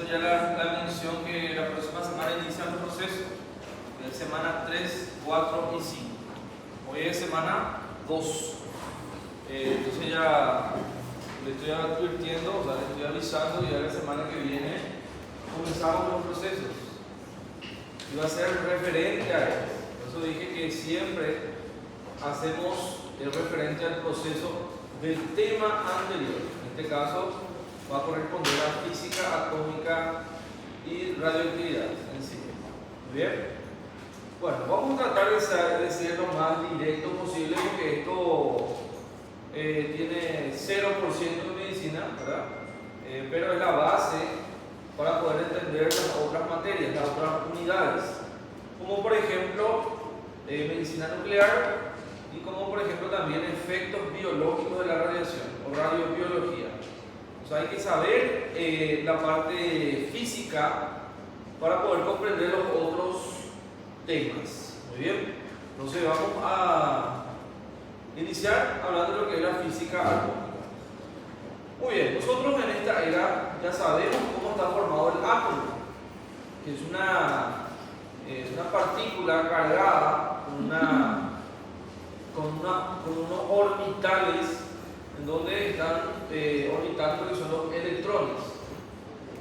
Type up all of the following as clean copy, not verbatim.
Esta ya la mención que la próxima semana inician los procesos, de semana 3, 4 y 5. Hoy es semana 2. Entonces ya le estoy advirtiendo, o sea, le estoy avisando, ya la semana que viene comenzamos los procesos. Y va a ser referente a él. Por eso dije que siempre hacemos el referente al proceso del tema anterior. En este caso va a corresponder a física atómica y radioactividad en sí. Muy bien. Bueno, vamos a tratar de ser lo más directo posible porque esto tiene 0% de medicina, ¿verdad? Pero es la base para poder entender las otras materias, las otras unidades, como por ejemplo medicina nuclear y como por ejemplo también efectos biológicos de la radiación o radiobiología. O sea, hay que saber la parte física para poder comprender los otros temas. Muy bien, entonces vamos a iniciar hablando de lo que es la física atómica. Muy bien, nosotros en esta era ya sabemos cómo está formado el átomo, que es una partícula cargada con unos orbitales en donde están orbitando lo que son los electrones.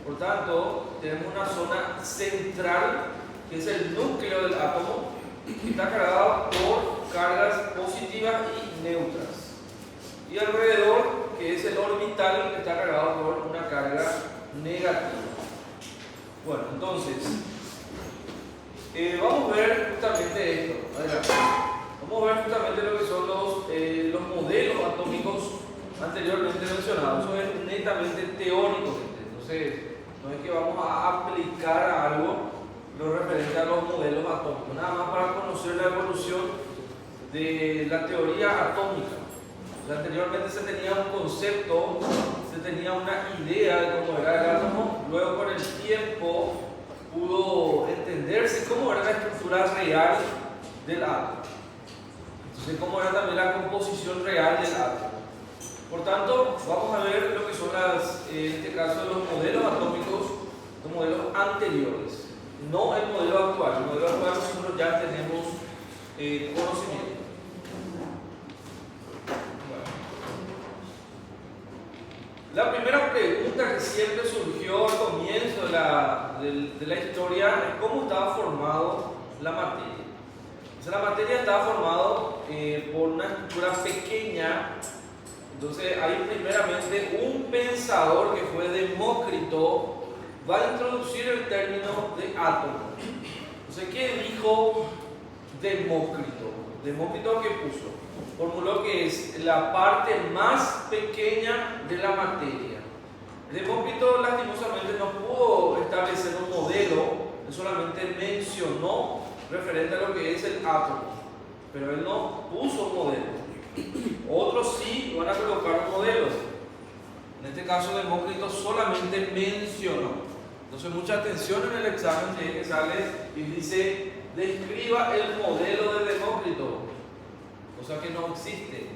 Por tanto, tenemos una zona central que es el núcleo del átomo, que está cargado por cargas positivas y neutras. Y alrededor, que es el orbital, que está cargado por una carga negativa. Bueno, entonces, vamos a ver justamente esto. Adelante. Vamos a ver justamente lo que son los modelos atómicos anteriormente mencionados. Eso es netamente teórico. Entonces, no es que vamos a aplicar algo lo referente a los modelos atómicos, nada más para conocer la evolución de la teoría atómica. O sea, anteriormente se tenía un concepto, se tenía una idea de cómo era el átomo, luego con el tiempo pudo entenderse cómo era la estructura real del átomo. Entonces, cómo era también la composición real del átomo. Por tanto, vamos a ver lo que son en este caso, los modelos atómicos, los modelos anteriores, no el modelo actual. El modelo actual nosotros ya tenemos conocimiento. Bueno. La primera pregunta que siempre surgió al comienzo de la historia es cómo estaba formado la materia. O sea, la materia estaba formada por una estructura pequeña. Entonces, ahí primeramente un pensador que fue Demócrito va a introducir el término de átomo. Entonces, ¿qué dijo Demócrito? ¿Demócrito qué puso? Formuló que es la parte más pequeña de la materia. Demócrito lastimosamente no pudo establecer un modelo, él solamente mencionó referente a lo que es el átomo, pero él no puso un modelo. Otros sí van a colocar un modelo. En este caso, Demócrito solamente mencionó. Entonces, mucha atención en el examen que sale y dice: describa el modelo de Demócrito, cosa que no existe.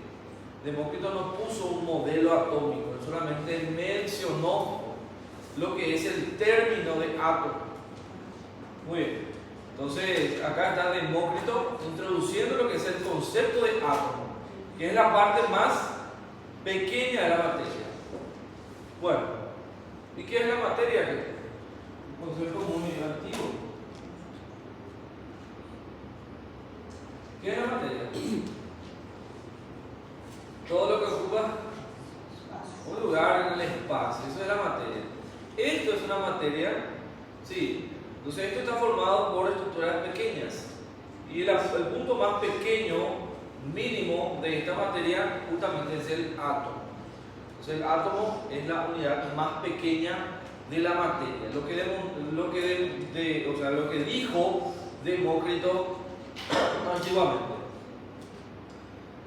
Demócrito no puso un modelo atómico, él solamente mencionó lo que es el término de átomo. Muy bien, entonces acá está Demócrito introduciendo lo que es el concepto de átomo, que es la parte más pequeña de la materia. Bueno, ¿y qué es la materia? Un concepto muy antiguo. ¿Qué es la materia? Todo lo que ocupa un lugar en el espacio, eso es la materia. Esto es una materia, sí. Entonces, esto está formado por estructuras pequeñas. Y el punto más pequeño, mínimo de esta materia, justamente es el átomo. Entonces, el átomo es la unidad más pequeña de la materia. Lo que dijo Demócrito antiguamente.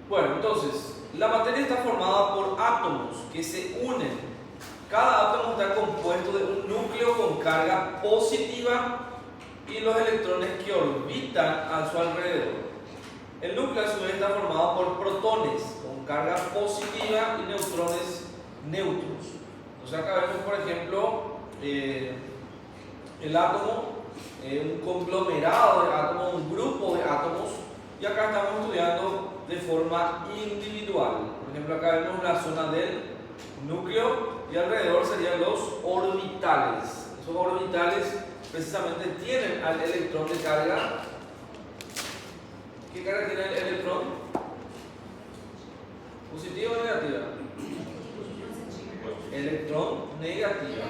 Bueno, entonces, la materia está formada por átomos que se unen. Cada átomo está compuesto de un núcleo con carga positiva y los electrones que orbitan a su alrededor. El núcleo a su vez está formado por protones con carga positiva y neutrones neutros. Entonces acá vemos, por ejemplo, el átomo, un conglomerado de átomos, un grupo de átomos, y acá estamos estudiando de forma individual. Por ejemplo, acá vemos la zona del núcleo y alrededor serían los orbitales. Esos orbitales precisamente tienen al electrón de carga. ¿Qué carga tiene el electrón? ¿Positiva o negativa? Electrón negativa.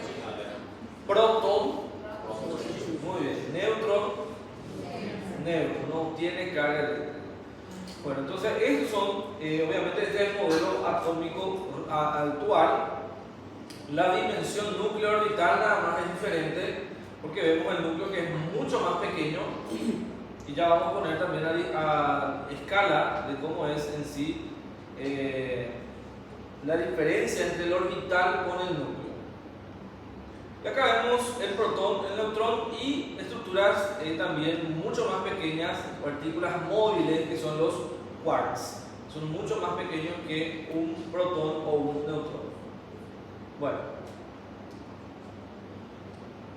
Protón. Muy bien. Neutrón. Neutro. No tiene carga eléctrica. Bueno, entonces estos son, obviamente este es el modelo atómico actual. La dimensión núcleo orbital nada más es diferente porque vemos el núcleo que es mucho más pequeño y ya vamos a poner también a escala de cómo es en sí la diferencia entre el orbital con el núcleo. Y acá vemos el protón, el neutrón y estructuras también mucho más pequeñas, partículas móviles que son los quarks. Son mucho más pequeños que un protón o un neutrón. Bueno,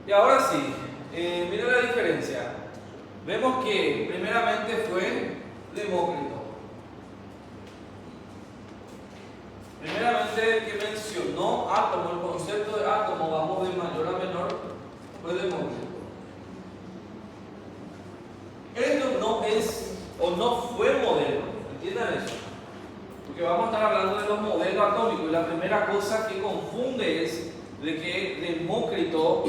y ahora sí, miren la diferencia. Vemos que primeramente fue Demócrito. Primeramente que mencionó átomo, el concepto de átomo, vamos de mayor a menor, fue Demócrito. Esto no es o no fue modelo, entiendan eso. Porque vamos a estar hablando de los modelos atómicos y la primera cosa que confunde es de que Demócrito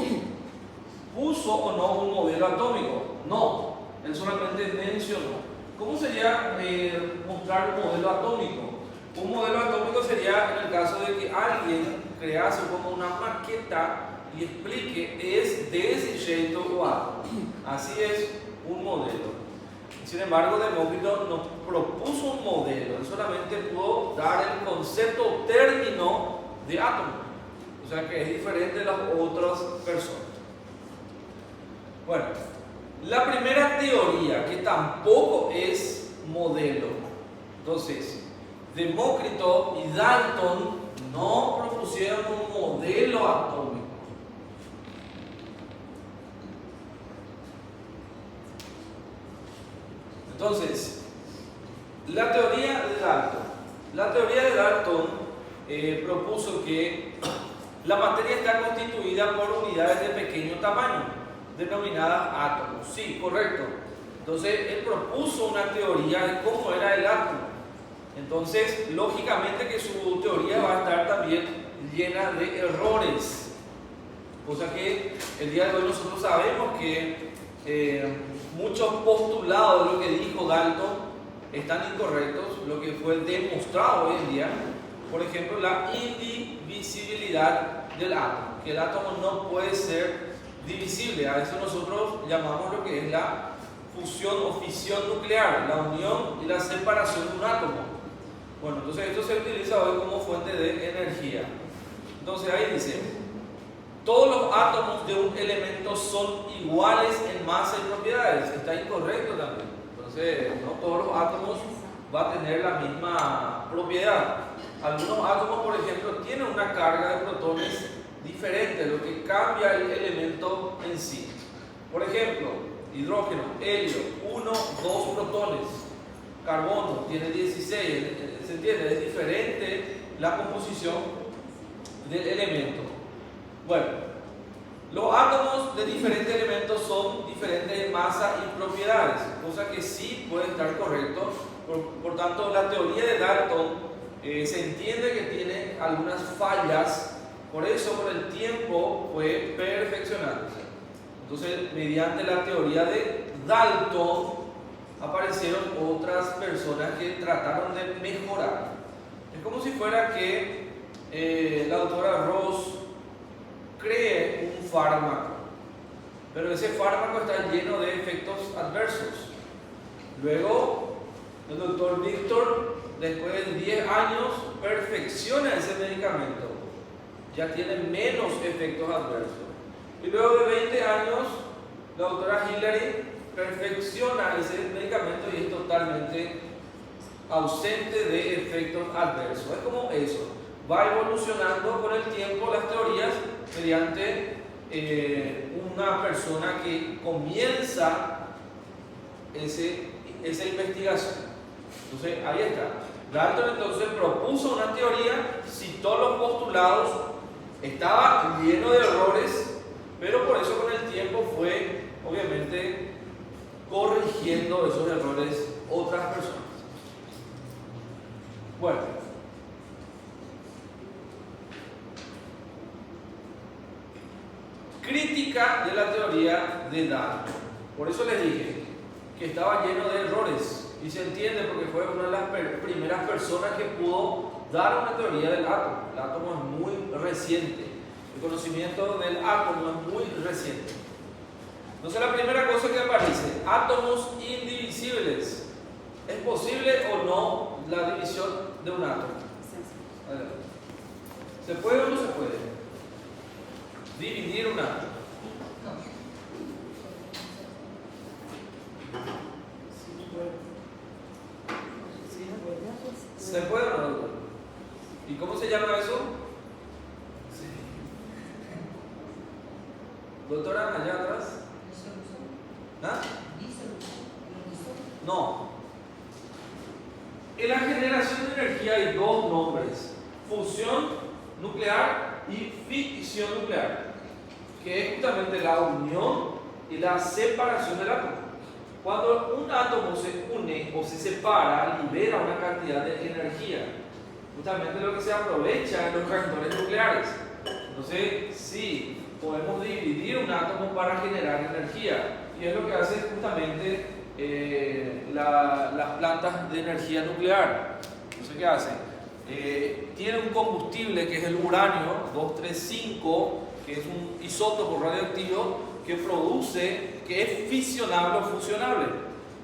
puso o no un modelo atómico. No, él solamente mencionó. ¿Cómo sería mostrar un modelo atómico? Un modelo atómico sería en el caso de que alguien crease como una maqueta y explique es de ese jeito o átomo. Así es un modelo. Sin embargo, Demócrito nos propuso un modelo, él solamente pudo dar el concepto o término de átomo, o sea que es diferente de las otras personas. Bueno, la primera teoría que tampoco es modelo, entonces Demócrito y Dalton no propusieron un modelo atómico. Entonces, la teoría de Dalton propuso que la materia está constituida por unidades de pequeño tamaño, denominadas átomos. Sí, correcto. Entonces, él propuso una teoría de cómo era el átomo. Entonces, lógicamente que su teoría va a estar también llena de errores. Cosa que el día de hoy nosotros sabemos que muchos postulados de lo que dijo Dalton están incorrectos, lo que fue demostrado hoy en día. Por ejemplo, la indivisibilidad del átomo, que el átomo no puede ser divisible. A eso nosotros llamamos lo que es la fusión o fisión nuclear, la unión y la separación de un átomo. Bueno, entonces esto se utiliza hoy como fuente de energía. Entonces ahí dice: todos los átomos de un elemento son iguales en masa y propiedades. Está incorrecto también. Entonces, no todos los átomos van a tener la misma propiedad. Algunos átomos, por ejemplo, tienen una carga de protones diferente, lo que cambia el elemento en sí. Por ejemplo, hidrógeno, helio, 1, 2 protones. Carbono tiene 16, ¿se entiende? Es diferente la composición del elemento. Bueno, los átomos de diferentes elementos son diferentes en masa y propiedades, cosa que sí puede estar correcto. Por tanto, la teoría de Dalton se entiende que tiene algunas fallas, por eso con el tiempo fue perfeccionándose. Entonces, mediante la teoría de Dalton aparecieron otras personas que trataron de mejorar. Es como si fuera que la doctora Ross cree un fármaco, pero ese fármaco está lleno de efectos adversos. Luego, el doctor Víctor, después de 10 años, perfecciona ese medicamento. Ya tiene menos efectos adversos. Y luego de 20 años, la doctora Hillary perfecciona ese medicamento y es totalmente ausente de efectos adversos. Es como eso. Va evolucionando con el tiempo las teorías mediante una persona que comienza esa investigación. Entonces, ahí está. Dalton entonces propuso una teoría, citó los postulados, estaba lleno de errores, pero por eso con el tiempo fue, obviamente, corrigiendo esos errores otras personas. Bueno, crítica de la teoría de Dalton. Por eso les dije que estaba lleno de errores y se entiende porque fue una de las primeras personas que pudo dar una teoría del átomo. El átomo es muy reciente, el conocimiento del átomo es muy reciente. Entonces la primera cosa que aparece, átomos indivisibles. ¿Es posible o no la división de un átomo? ¿Se puede o no se puede dividir un átomo? ¿Se puede o no? ¿Y cómo se llama eso? Doctora, allá atrás. ¿Ah? No. En la generación de energía hay dos nombres: fusión nuclear y fisión nuclear, que es justamente la unión y la separación del átomo. Cuando un átomo se une o se separa, libera una cantidad de energía, justamente lo que se aprovecha en los reactores nucleares. Entonces, sí, podemos dividir un átomo para generar energía, y es lo que hace justamente las plantas de energía nuclear. Entonces, ¿qué hace? Tiene un combustible que es el uranio 235, que es un isótopo radioactivo que produce, que es fisionable o fusionable.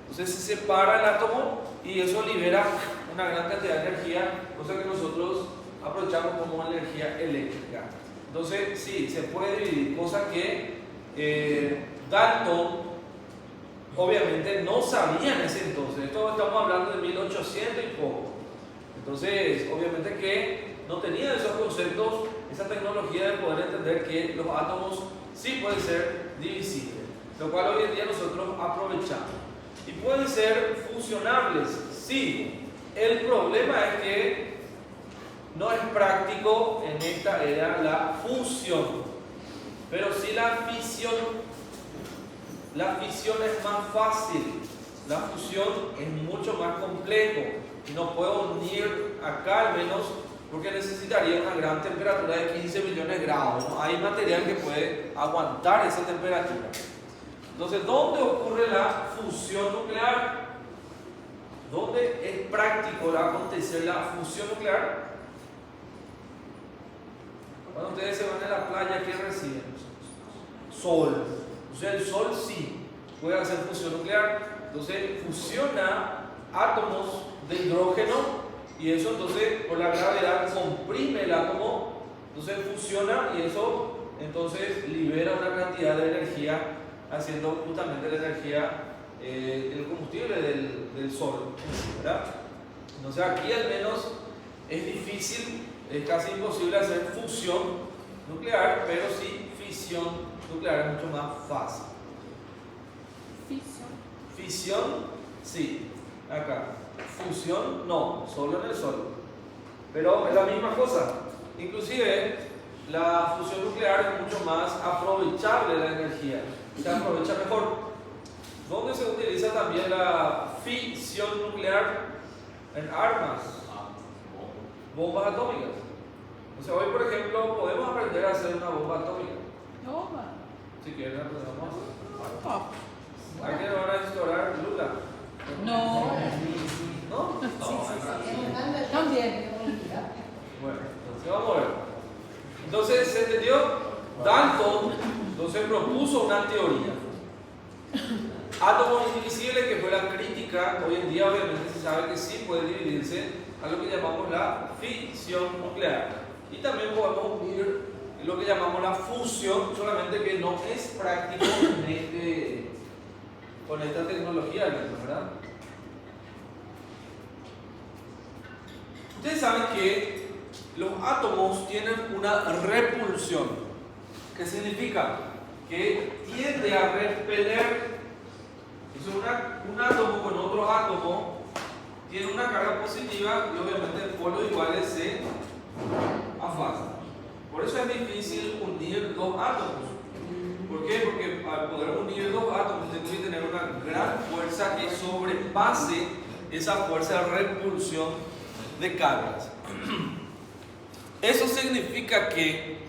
Entonces se separa el átomo y eso libera una gran cantidad de energía, cosa que nosotros aprovechamos como energía eléctrica. Entonces sí, se puede dividir, cosa que Dalton obviamente no sabía en ese entonces. Esto estamos hablando de 1800 y poco. Entonces obviamente que no tenía esos conceptos, esa tecnología de poder entender que los átomos sí pueden ser divisibles, lo cual hoy en día nosotros aprovechamos. Y pueden ser fusionables, sí. El problema es que no es práctico en esta era la fusión, pero sí la fisión. La fisión es más fácil, la fusión es mucho más complejo y no puedo unir acá al menos, porque necesitaría una gran temperatura de 15 millones de grados. ¿No? Hay material que puede aguantar esa temperatura. Entonces, ¿dónde ocurre la fusión nuclear? ¿Dónde es práctico acontecer la fusión nuclear? Cuando ustedes se van a la playa, ¿qué reciben? Sol. O sea, el sol sí puede hacer fusión nuclear. Entonces, fusiona átomos de hidrógeno y eso entonces por la gravedad comprime el átomo, entonces fusiona y eso entonces libera una cantidad de energía, haciendo justamente la energía, el combustible del sol, ¿verdad? Entonces aquí al menos es difícil, es casi imposible hacer fusión nuclear, pero sí fisión nuclear es mucho más fácil. Fisión, sí, acá. Fusión, no, solo en el sol. Pero es la misma cosa. Inclusive, la fusión nuclear es mucho más aprovechable la energía. Se aprovecha mejor. ¿Dónde se utiliza también la fisión nuclear? En armas. Bombas atómicas. O sea, hoy, por ejemplo, podemos aprender a hacer una bomba atómica. Si quieren, aprendamos a hacer. ¿A qué van a explorar Lula? No. ¿No? También. Bueno, entonces vamos a ver. Entonces, ¿se entendió? Dalton entonces propuso una teoría. Átomos indivisibles, que fue la crítica. Hoy en día obviamente se sabe que sí puede dividirse a lo que llamamos la fisión nuclear. Y también podemos unir lo que llamamos la fusión, solamente que no es práctico con esta tecnología, ¿verdad? Ustedes saben que los átomos tienen una repulsión. ¿Ok? ¿Qué significa? Que tiende a repeler. Entonces un átomo con otro átomo tiene una carga positiva y obviamente en polos iguales se afanan. Por eso es difícil unir dos átomos. ¿Por qué? Porque al poder unir dos átomos tiene que tener una gran fuerza que sobrepase esa fuerza de repulsión de cargas. Eso significa que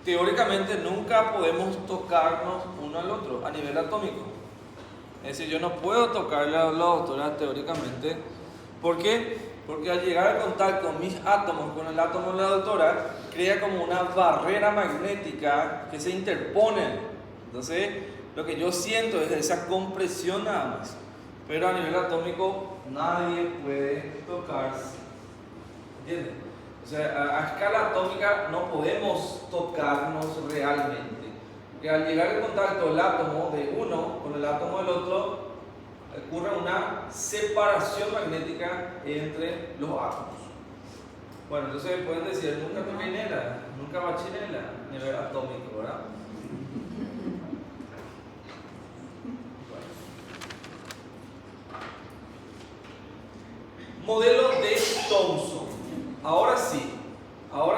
teóricamente nunca podemos tocarnos uno al otro a nivel atómico. Es decir, yo no puedo tocarle a la doctora teóricamente. ¿Por qué? Porque al llegar al contacto mis átomos con el átomo de la doctora, crea como una barrera magnética que se interponen. Entonces, lo que yo siento es esa compresión nada más. Pero a nivel atómico, nadie puede tocarse. ¿Entiendes? O sea, a escala atómica no podemos tocarnos realmente. Porque al llegar en contacto el átomo de uno con el átomo del otro, ocurre una separación magnética entre los átomos. Bueno, entonces pueden decir, nunca toqué nela, nunca bachinela a nivel atómico, ¿verdad? Bueno. Modelo de Thomson. Ahora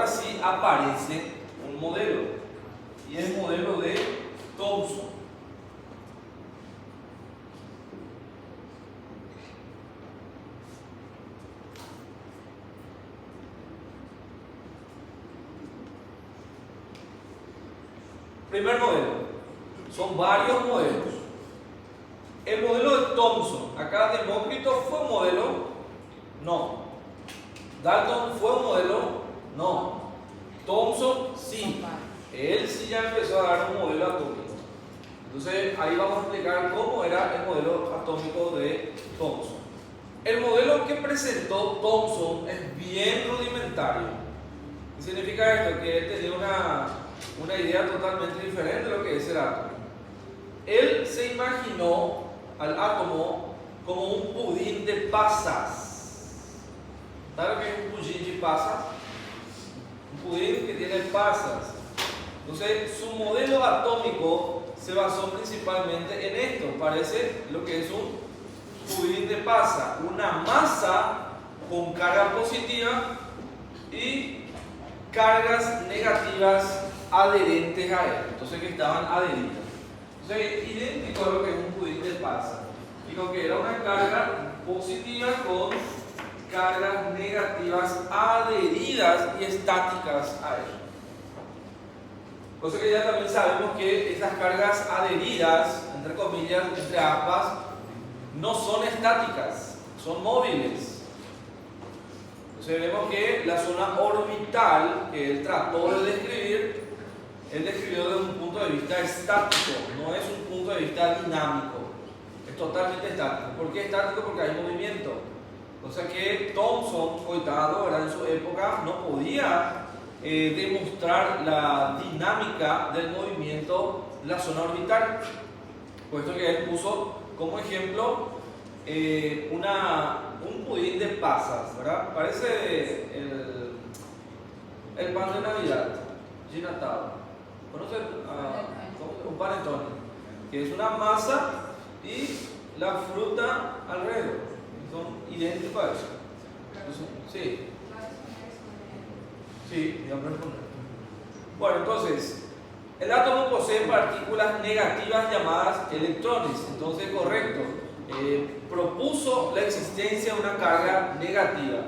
sí aparece un modelo, y es el modelo de Thomson. Primer modelo, son varios modelos. El modelo de Thomson, acá Demócrito fue un modelo, no. Dalton fue un modelo, no. Thomson sí, él sí ya empezó a dar un modelo atómico. Entonces ahí vamos a explicar cómo era el modelo atómico de Thomson. El modelo que presentó Thomson es bien rudimentario. ¿Qué significa esto? Que él tenía una idea totalmente diferente de lo que es el átomo. Él se imaginó al átomo como un pudín de pasas. ¿Sabe lo que es un pudín de pasas? Un pudín que tiene pasas. Entonces, su modelo atómico se basó principalmente en esto. Parece lo que es un pudín de pasa, una masa con carga positiva y cargas negativas adherentes a él. Entonces, que estaban adheridas. Entonces, idéntico a lo que es un pudín de pasa. Digo que era una carga positiva con cargas negativas adheridas y estáticas a él. Cosa que ya también sabemos que esas cargas adheridas, entre comillas, entre aspas, no son estáticas, son móviles. Entonces vemos que la zona orbital que él trató de describir, él describió desde un punto de vista estático, no es un punto de vista dinámico, es totalmente estático. ¿Por qué estático? Porque hay movimiento. O sea que Thomson, coitado, en su época no podía demostrar la dinámica del movimiento de la zona orbital, puesto que él puso como ejemplo un pudín de pasas, ¿verdad? Parece el pan de Navidad, ginatado. ¿Conocen? Un panettone, que es una masa y la fruta alrededor. Son idénticos a eso. Sí. Sí, voy a responder. Bueno, entonces, el átomo posee partículas negativas llamadas electrones. Entonces, correcto. Propuso la existencia de una carga negativa.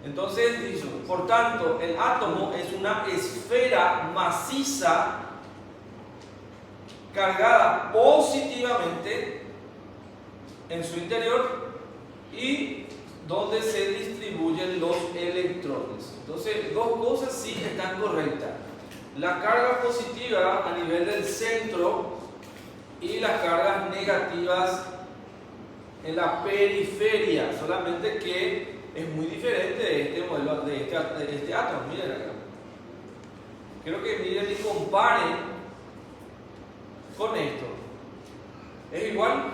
Entonces, dijo, por tanto, el átomo es una esfera maciza cargada positivamente en su interior y donde se distribuyen los electrones. Entonces, dos cosas sí están correctas. La carga positiva a nivel del centro y las cargas negativas en la periferia, solamente que es muy diferente de este modelo, de este átomo. Miren acá. Quiero que miren y comparen con esto. ¿Es igual?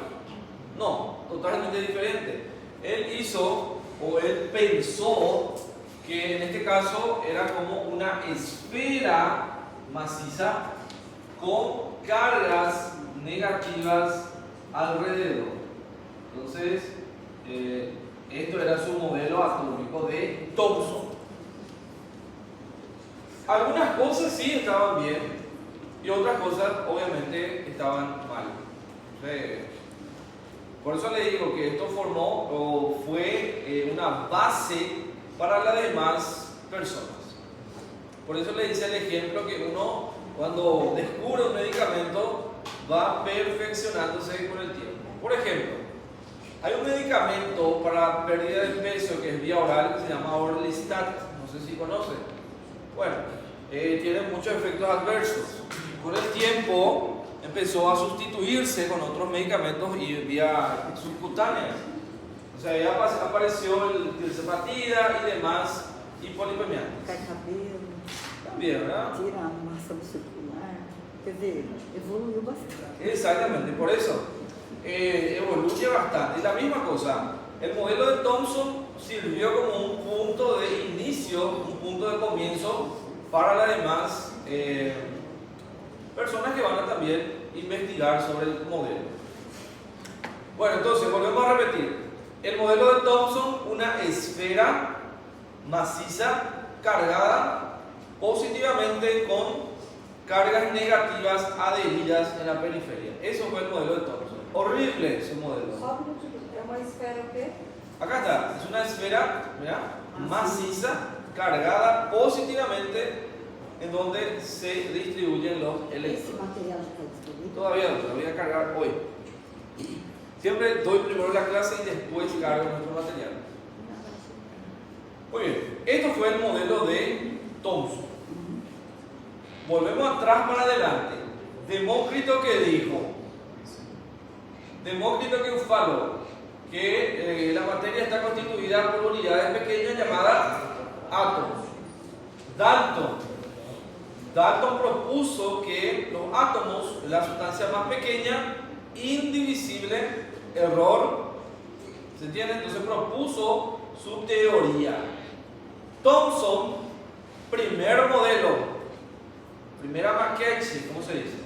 No, totalmente diferente. Él hizo, o él pensó, que en este caso era como una esfera maciza con cargas negativas alrededor. Entonces, esto era su modelo atómico de Thomson. Algunas cosas sí estaban bien y otras cosas obviamente estaban mal. Por eso le digo que esto formó o fue una base para las demás personas. Por eso le dice el ejemplo que uno, cuando descubre un medicamento, va perfeccionándose con el tiempo. Por ejemplo, hay un medicamento para pérdida de peso que es vía oral que se llama Orlistat. No sé si conocen. Bueno, tiene muchos efectos adversos. Con el tiempo empezó a sustituirse con otros medicamentos y vía subcutánea. O sea, ya apareció el tirzepatida y demás hipolipemiantes. Cai cabelo, También, ¿verdad? tira a massa muscular. Quer dizer, evoluiu bastante. Exactamente, por eso evoluye bastante. Y la misma cosa, el modelo de Thomson sirvió como un punto de inicio, un punto de comienzo para las demás personas que van a también investigar sobre el modelo. Bueno, entonces volvemos a repetir. El modelo de Thomson, una esfera maciza cargada positivamente con cargas negativas adheridas en la periferia. Eso fue el modelo de Thomson. Horrible ese modelo. Só um minuto, é uma esfera o quê? Acá está, es una esfera, ¿verdad?, maciza cargada positivamente en donde se distribuyen los Esse electrones. material já está disponível? Todavía no, lo voy a cargar hoy. Siempre doy primero la clase y después cargo nuestro material. Muy bien, esto fue el modelo de Thomson. Volvemos atrás para adelante. Demócrito, que dijo, Demócrito que faló que la materia está constituida por unidades pequeñas llamadas átomos. Dalton propuso que los átomos, la sustancia más pequeña, indivisible, error, ¿se entiende? Entonces propuso su teoría. Thomson, primer modelo, primera maquette, ¿cómo se dice?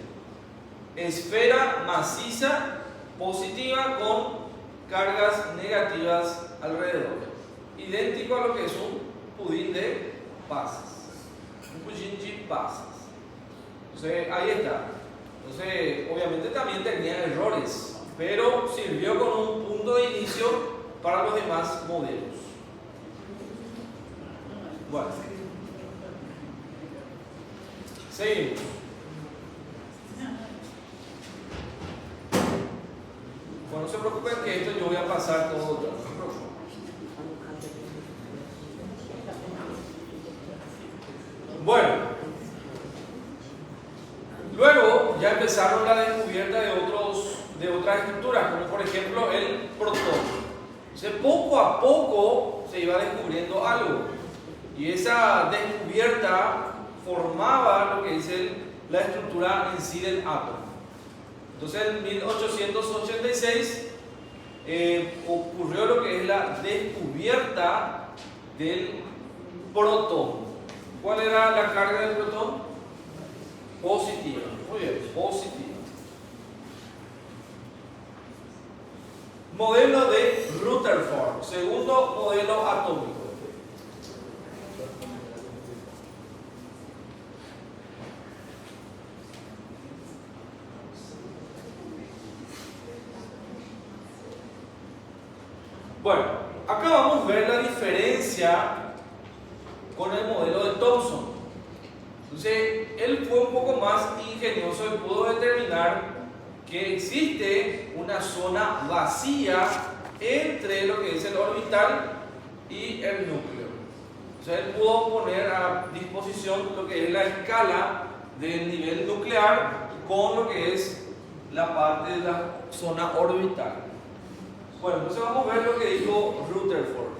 Esfera maciza positiva con cargas negativas alrededor, idéntico a lo que es un pudín de pasas, un pudín de pasas. Entonces ahí está. Entonces obviamente también tenía errores, pero sirvió como un punto de inicio para los demás modelos. Bueno, seguimos. Bueno, no se preocupen que esto yo voy a pasar todo. Bueno, luego ya empezaron la descubierta de otras estructuras, como por ejemplo el protón. Entonces, poco a poco se iba descubriendo algo, y esa descubierta formaba lo que dice la estructura en sí del átomo. Entonces, en 1886 ocurrió lo que es la descubierta del protón. ¿Cuál era la carga del protón? Positiva. Muy bien, positiva. Modelo de Rutherford, segundo modelo atómico. Bueno, acá vamos a ver la diferencia con el modelo de Thomson. Entonces, él fue un poco más ingenioso y pudo determinar que existe una zona vacía entre lo que es el orbital y el núcleo. O sea, él pudo poner a disposición lo que es la escala del nivel nuclear con lo que es la parte de la zona orbital. Bueno, entonces vamos a ver lo que dijo Rutherford.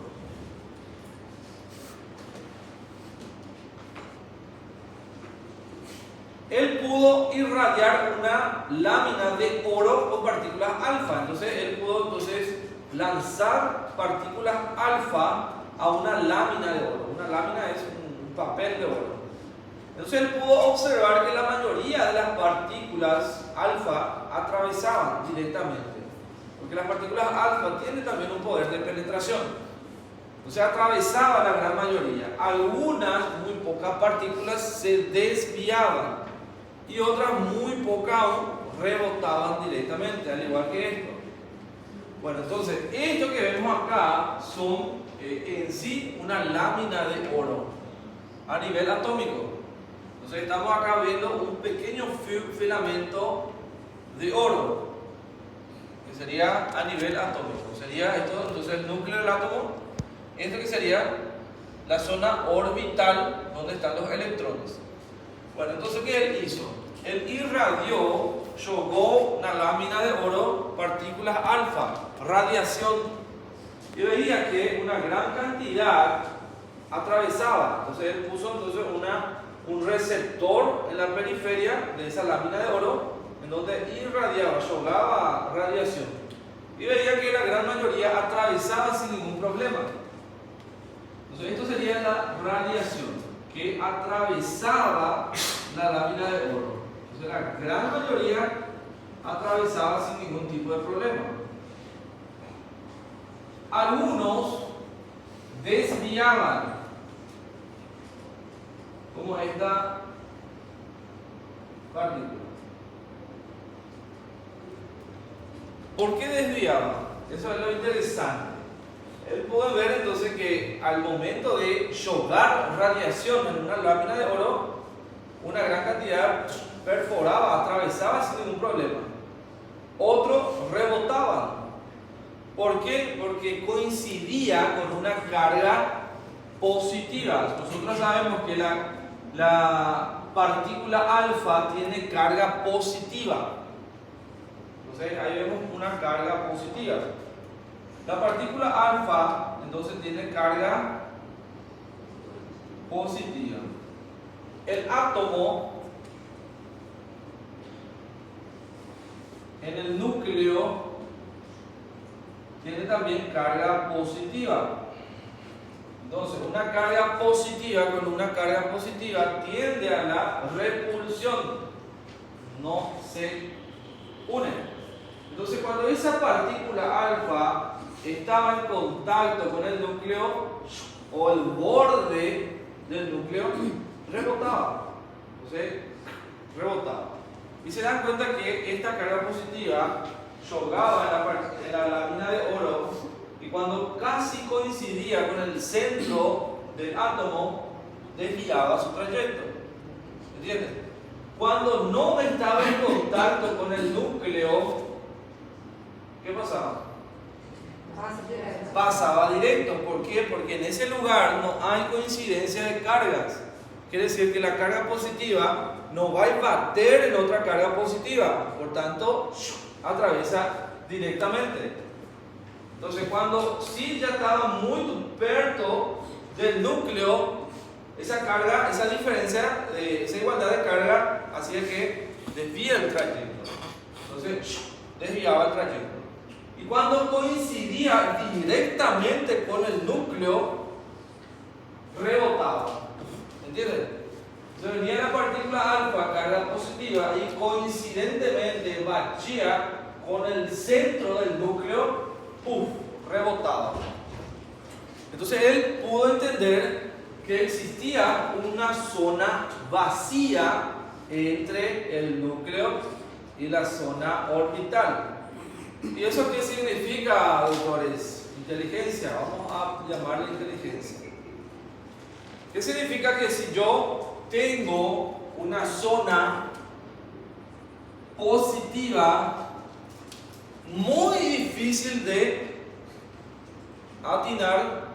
Él pudo irradiar una lámina de oro con partículas alfa. Entonces él pudo lanzar partículas alfa a una lámina de oro. Una lámina es un papel de oro. Entonces él pudo observar que la mayoría de las partículas alfa atravesaban directamente, porque las partículas alfa tienen también un poder de penetración. Entonces atravesaba la gran mayoría. Algunas, muy pocas partículas se desviaban y otras muy pocas aún rebotaban directamente, al igual que esto. Bueno, entonces esto que vemos acá son en sí una lámina de oro a nivel atómico. Entonces estamos acá viendo un pequeño filamento de oro, que sería a nivel atómico. Sería esto, entonces el núcleo del átomo, esto que sería la zona orbital donde están los electrones. Bueno, entonces ¿qué él hizo? Él irradió, jugó una lámina de oro, partículas alfa, radiación, y veía que una gran cantidad atravesaba. Entonces él puso un receptor en la periferia de esa lámina de oro, en donde irradiaba, jugaba radiación, y veía que la gran mayoría atravesaba sin ningún problema. Entonces esto sería la radiación que atravesaba la lámina de oro. Entonces la gran mayoría atravesaba sin ningún tipo de problema. Algunos desviaban, como esta partícula. ¿Por qué desviaban? Eso es lo interesante. Él pudo ver entonces que al momento de chocar radiación en una lámina de oro, una gran cantidad perforaba, atravesaba sin ningún problema. Otros rebotaban. ¿Por qué? Porque coincidía con una carga positiva. Nosotros sabemos que la partícula alfa tiene carga positiva. Entonces ahí vemos una carga positiva. La partícula alfa entonces tiene carga positiva. El átomo en el núcleo tiene también carga positiva. Entonces, una carga positiva con una carga positiva tiende a la repulsión, no se unen. Entonces, cuando esa partícula alfa estaba en contacto con el núcleo o el borde del núcleo, rebotaba. Entonces, rebotaba. Y se dan cuenta que esta carga positiva jugaba en la lámina de oro, y cuando casi coincidía con el centro del átomo, desviaba su trayecto. ¿Entiendes? Cuando no estaba en contacto con el núcleo, ¿qué pasaba? Pasaba directo. ¿Por qué? Porque en ese lugar no hay coincidencia de cargas. Quiere decir que la carga positiva no va a bater en otra carga positiva, por tanto atraviesa directamente. Entonces, cuando sí ya estaba muy perto del núcleo, esa carga, esa diferencia, esa igualdad de carga hacía que desvía el trayecto. Entonces desviaba el trayecto. Y cuando coincidía directamente con el núcleo, rebotaba. ¿Entiendes? Entonces venía la partícula alfa, carga positiva, y coincidentemente batía con el centro del núcleo, ¡puf!, rebotaba. Entonces él pudo entender que existía una zona vacía entre el núcleo y la zona orbital. ¿Y eso qué significa, doctores? Inteligencia, vamos a llamarle inteligencia. ¿Qué significa? Que si yo tengo una zona positiva muy difícil de atinar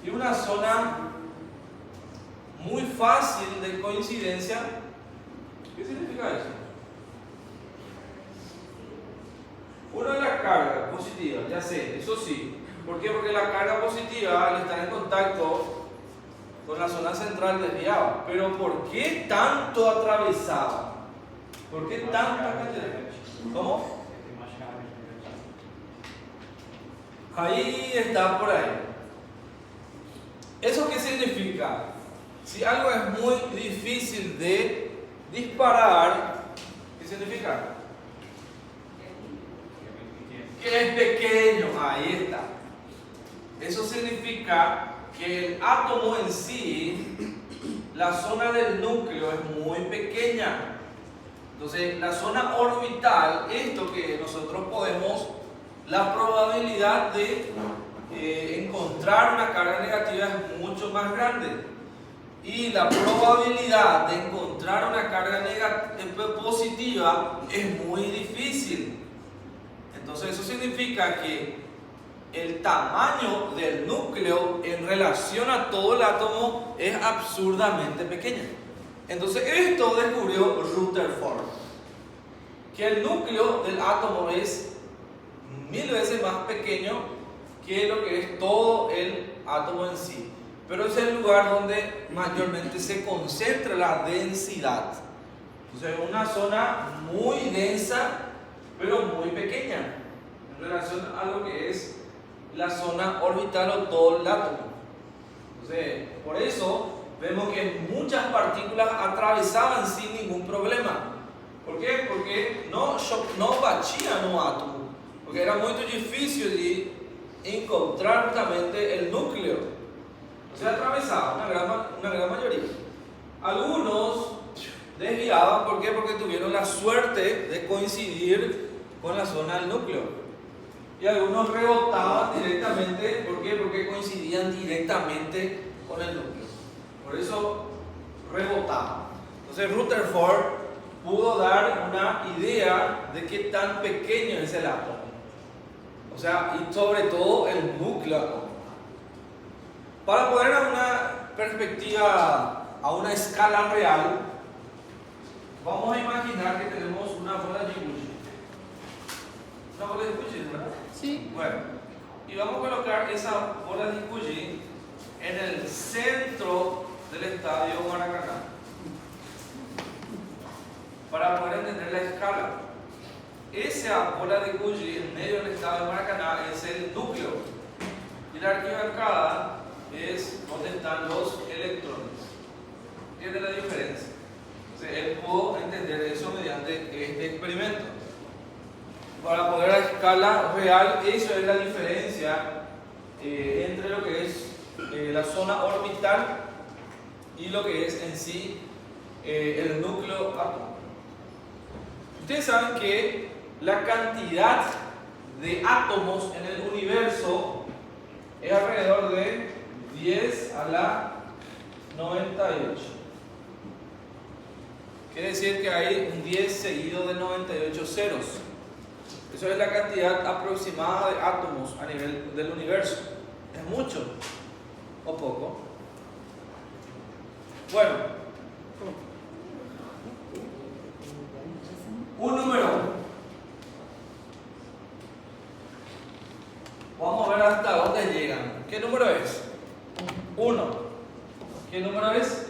y una zona muy fácil de coincidencia, ¿qué significa eso? Una de las cargas positivas, ya sé, eso sí. ¿Por qué? Porque la carga positiva, al estar en contacto con la zona central, desviaba. Pero ¿por qué tanto atravesaba? ¿Por qué tanta cantidad? ¿Cómo? Ahí está, por ahí. ¿Eso qué significa? Si algo es muy difícil de disparar, ¿qué significa? Que es pequeño. Ahí está. Eso significa que el átomo en sí, la zona del núcleo es muy pequeña. Entonces, la zona orbital, esto que nosotros podemos, la probabilidad de encontrar una carga negativa es mucho más grande. Y la probabilidad de encontrar una carga positiva es muy difícil. Entonces, eso significa que el tamaño del núcleo en relación a todo el átomo es absurdamente pequeño. Entonces esto descubrió Rutherford, que el núcleo del átomo es 1000 veces más pequeño que lo que es todo el átomo en sí, pero es el lugar donde mayormente se concentra la densidad. Entonces es una zona muy densa pero muy pequeña en relación a lo que es la zona orbital o todo el átomo. Entonces, por eso vemos que muchas partículas atravesaban sin ningún problema. ¿Por qué? Porque no batían un átomo, porque era muy difícil de encontrar justamente el núcleo. O sea, atravesaban una gran mayoría. Algunos desviaban, ¿por qué? Porque tuvieron la suerte de coincidir con la zona del núcleo. Y algunos rebotaban directamente, ¿por qué? Porque coincidían directamente con el núcleo. Por eso rebotaban. Entonces Rutherford pudo dar una idea de qué tan pequeño es el átomo. O sea, y sobre todo el núcleo. Para poner a una perspectiva, a una escala real, vamos a imaginar que tenemos una bola de Gucci. Una bola de Gucci, ¿verdad? Sí. Bueno, y vamos a colocar esa bola de Gucci en el centro del estadio Maracaná para poder entender la escala. Esa bola de Gucci en medio del estadio Maracaná es el núcleo y la arquibancada es donde están los electrones. ¿Entiende la diferencia? Entonces, él pudo entender eso mediante este experimento. Para poder a escala real, eso es la diferencia entre lo que es la zona orbital y lo que es en sí el núcleo átomo. Ustedes saben que la cantidad de átomos en el universo es alrededor de 10 a la 98. Quiere decir que hay un 10 seguido de 98 ceros. Eso es la cantidad aproximada de átomos a nivel del universo. ¿Es mucho o poco? Bueno, un número. Vamos a ver hasta dónde llegan. ¿Qué número es? 1. ¿Qué número es?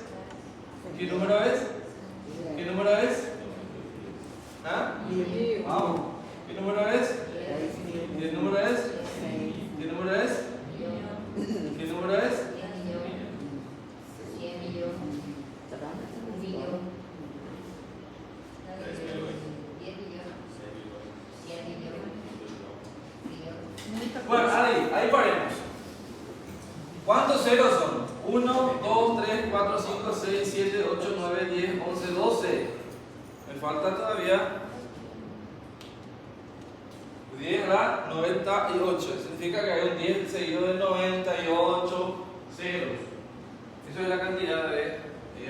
¿Qué número es? ¿Qué número es? ¿Ah? Vamos. ¿Qué número es? ¿Qué número es? ¿Qué número es? ¿Qué número es? 100 millones. 1 millón. 10 millones. 100 millones. Bueno, ahí paremos. ¿Cuántos ceros son? 1, 2, 3, 4, 5, 6, 7, 8, 9, 10, 11, 12. Me falta todavía 10 a la 98. Significa que hay un 10 seguido de 98 ceros. Eso es la cantidad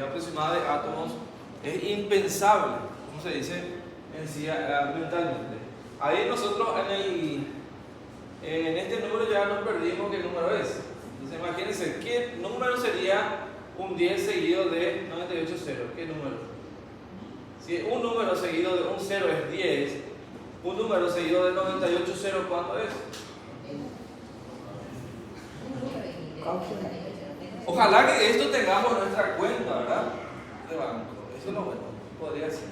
aproximada de átomos. Es impensable, como se dice en sí mentalmente. Ahí nosotros en este número ya nos perdimos qué número es. Entonces imagínense, ¿qué número sería un 10 seguido de 98 ceros? ¿Qué número? Si un número seguido de un 0 es 10, un número seguido de 98 ceros, ¿cuánto es? Ojalá que esto tengamos en nuestra cuenta, ¿verdad? De banco. Eso es lo bueno, podría ser.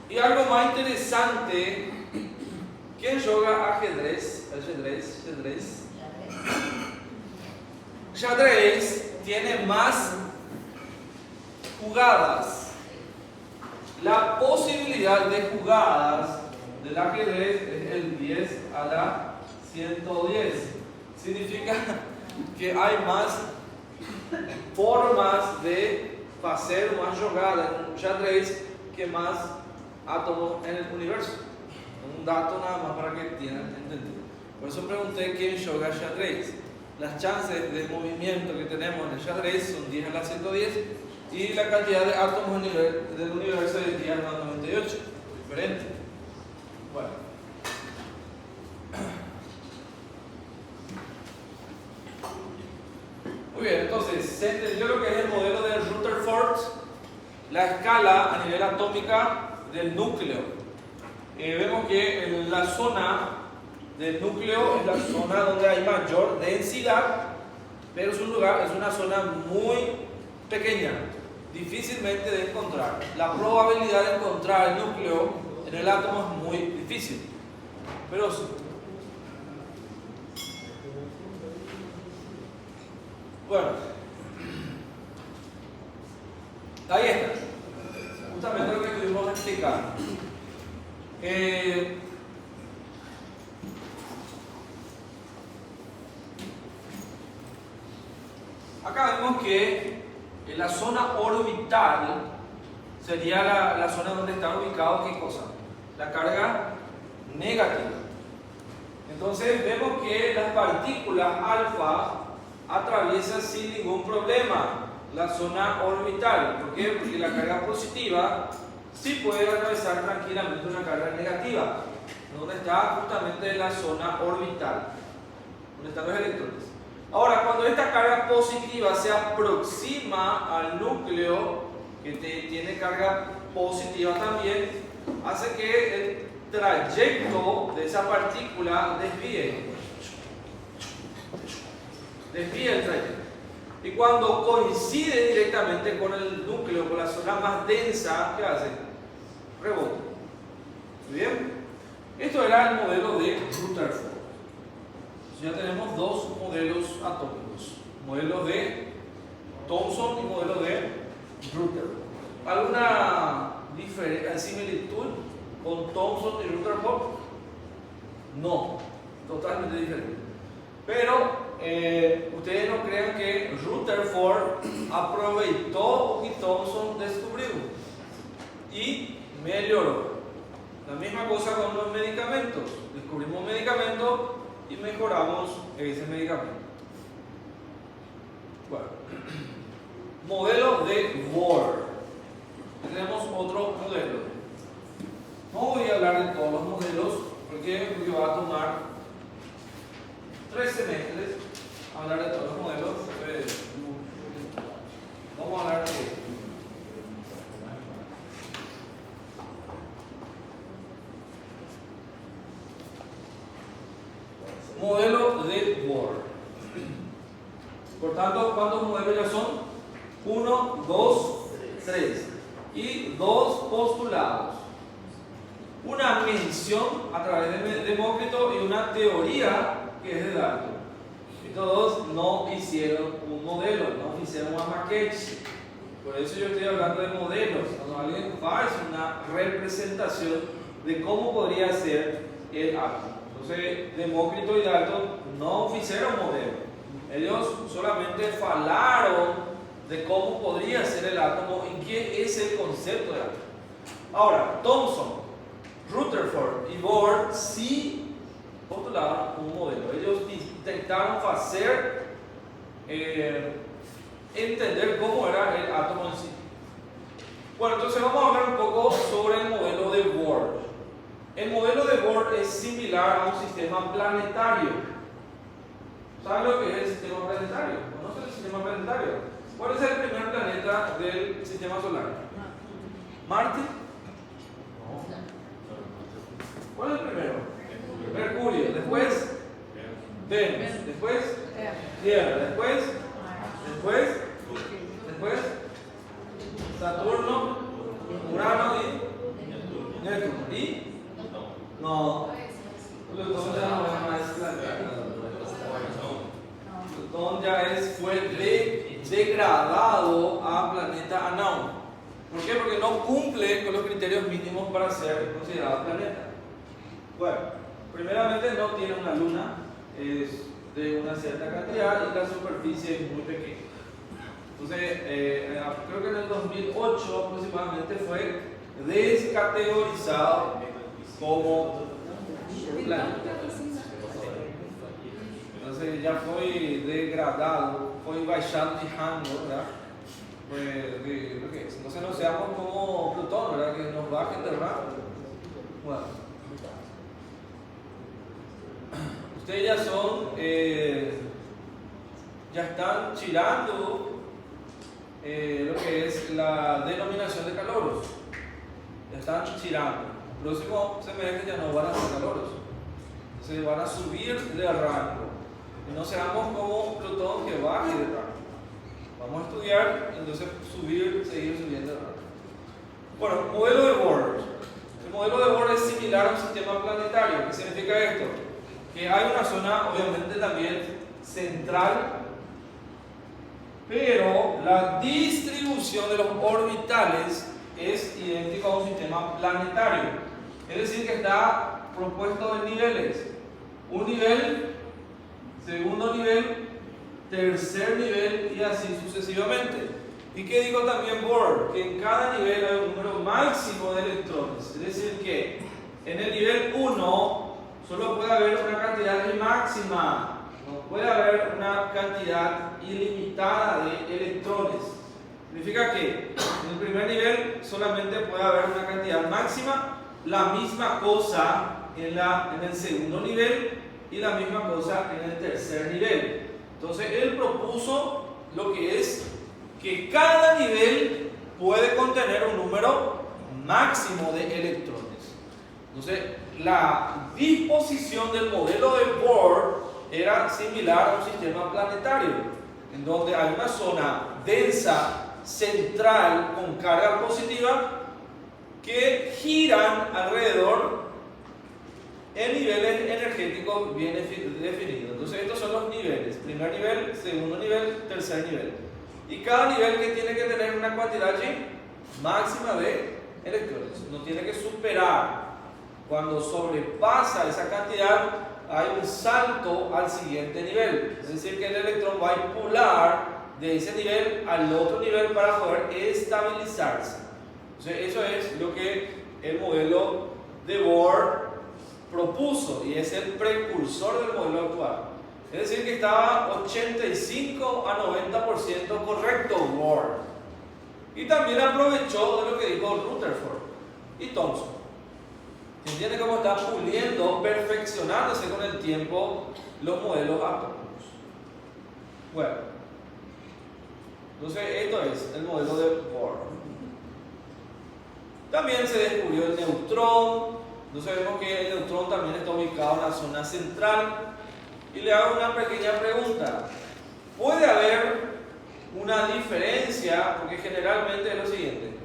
Y algo más interesante, ¿quién juega ajedrez? Xadrez tiene más Jugadas. La posibilidad de jugadas del ajedrez es el 10 a la 110. Significa que hay más formas de hacer más jugadas en un xadrez que más átomos en el universo. Un dato nada más para que tengan entendido. Por eso pregunté quién juega xadrez. Las chances de movimiento que tenemos en el xadrez son 10 a la 110 y la cantidad de átomos del universo es 10 a la 98. Diferente. Bueno. Muy bien, entonces se entendió lo que es el modelo de Rutherford, la escala a nivel atómica del núcleo. Vemos que en la zona del núcleo es la zona donde hay mayor densidad, pero es una zona muy pequeña, difícilmente de encontrar. La probabilidad de encontrar el núcleo en el átomo es muy difícil, pero sí. Bueno, ahí está, justamente lo que estuvimos explicando. Acá vemos que en la zona orbital sería la zona donde está ubicado ¿qué cosa? La carga negativa. Entonces vemos que las partículas alfa atraviesan sin ningún problema la zona orbital. ¿Por qué? Porque la carga positiva sí puede atravesar tranquilamente una carga negativa, donde está justamente la zona orbital, donde están los electrones. Ahora, cuando esta carga positiva se aproxima al núcleo, que tiene carga positiva también, hace que el trayecto de esa partícula desvíe el trayecto. Y cuando coincide directamente con el núcleo, con la zona más densa, ¿qué hace? Rebota. ¿Muy bien? Esto era el modelo de Rutherford. Ya tenemos dos modelos atómicos, modelo de Thomson y modelo de Rutherford. ¿Alguna similitud con Thomson y Rutherford? No, totalmente diferente. Pero ustedes no crean que Rutherford aprovechó y Thomson descubrió y mejoró. La misma cosa con los medicamentos. Descubrimos medicamentos y mejoramos ese medicamento. Bueno, modelo de Bohr. Tenemos otro modelo. No voy a hablar de todos los modelos porque va a tomar 3 semestres hablar de todos los modelos. Vamos a hablar de modelo de Bohr. Por tanto, ¿cuántos modelos ya son? 1, 2, 3. Y 2 postulados. Una mención a través de Demócrito y una teoría que es de Dalton. Estos dos no hicieron un modelo, no hicieron una maqueta. Por eso yo estoy hablando de modelos. Cuando alguien hace una representación de cómo podría ser el átomo. Entonces, Demócrito y Dalton no hicieron modelo. Ellos solamente hablaron de cómo podría ser el átomo y qué es el concepto del átomo. Ahora, Thomson, Rutherford y Bohr sí postularon un modelo. Ellos intentaron hacer entender cómo era el átomo en sí. Bueno, entonces vamos a hablar un poco sobre el modelo de Bohr. El modelo de Bohr es similar a un sistema planetario. ¿Saben lo que es el sistema planetario? ¿Conocen el sistema planetario? ¿Cuál es el primer planeta del sistema solar? ¿Marte? No. ¿Cuál es el primero? Mercurio. Después Venus. Después Tierra. Después Saturno, Urano y Neptuno. ¿Y? No. Plutón ya no es más planeta. Plutón ya fue degradado a planeta anão. ¿Por qué? Porque no cumple con los criterios mínimos para ser considerado planeta. Bueno, primeramente no tiene una luna, es de una cierta cantidad y la superficie es muy pequeña. Entonces, creo que en el 2008 aproximadamente fue descategorizado como planeta. Entonces ya fue degradado, fue baixado de rango, ¿verdad? Pues, entonces no seamos como Plutón, ¿verdad? Que nos bajen de rango. Bueno, ustedes ya son, ya están girando lo que es la denominación de caloros. Ya están girando. El próximo semestre ya no van a ser caloros. Entonces van a subir de rango. Y no seamos como Plutón que baje de rango. Vamos a estudiar, entonces seguir subiendo de rango. Bueno, modelo de Bohr. El modelo de Bohr es similar a un sistema planetario. ¿Qué significa esto? Que hay una zona, obviamente, también central, pero la distribución de los orbitales es idéntica a un sistema planetario. Es decir, que está propuesto en niveles. Un nivel, segundo nivel, tercer nivel y así sucesivamente. ¿Y qué digo también Bohr? Que en cada nivel hay un número máximo de electrones. Es decir, que en el nivel 1 solo puede haber una cantidad máxima. No puede haber una cantidad ilimitada de electrones. Significa que en el primer nivel solamente puede haber una cantidad máxima, la misma cosa en el segundo nivel y la misma cosa en el tercer nivel. Entonces él propuso lo que es que cada nivel puede contener un número máximo de electrones. Entonces la disposición del modelo de Bohr era similar a un sistema planetario, en donde hay una zona densa, central, con carga positiva, que giran alrededor en niveles energéticos bien definidos. Entonces estos son los niveles: primer nivel, segundo nivel, tercer nivel. Y cada nivel que tiene que tener una cantidad máxima de electrones. No tiene que superar. Cuando sobrepasa esa cantidad, hay un salto al siguiente nivel. Es decir, que el electrón va a pular de ese nivel al otro nivel para poder estabilizarse. Entonces, eso es lo que el modelo de Bohr propuso y es el precursor del modelo actual. Es decir, que estaba 85 a 90% correcto Bohr. Y también aprovechó de lo que dijo Rutherford y Thomson. ¿Entiende cómo está puliendo, perfeccionándose con el tiempo los modelos atómicos? Bueno, entonces esto es el modelo de Bohr. También se descubrió el neutrón. Entonces vemos que el neutrón también está ubicado en la zona central. Y le hago una pequeña pregunta. ¿Puede haber una diferencia? Porque generalmente es lo siguiente.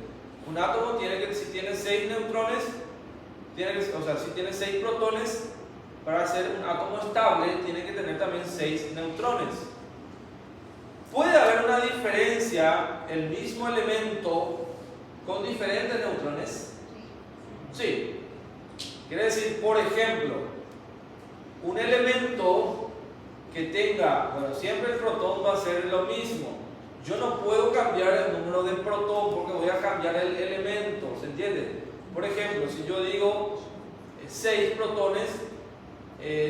Un átomo tiene que, si tiene 6 neutrones, si tiene 6 protones, para ser un átomo estable, tiene que tener también 6 neutrones. ¿Puede haber una diferencia, el mismo elemento, con diferentes neutrones? Sí. Quiere decir, por ejemplo, un elemento que tenga, siempre el protón va a ser lo mismo. Yo no puedo cambiar el número de protón porque voy a cambiar el elemento, ¿se entiende? Por ejemplo, si yo digo 6 protones,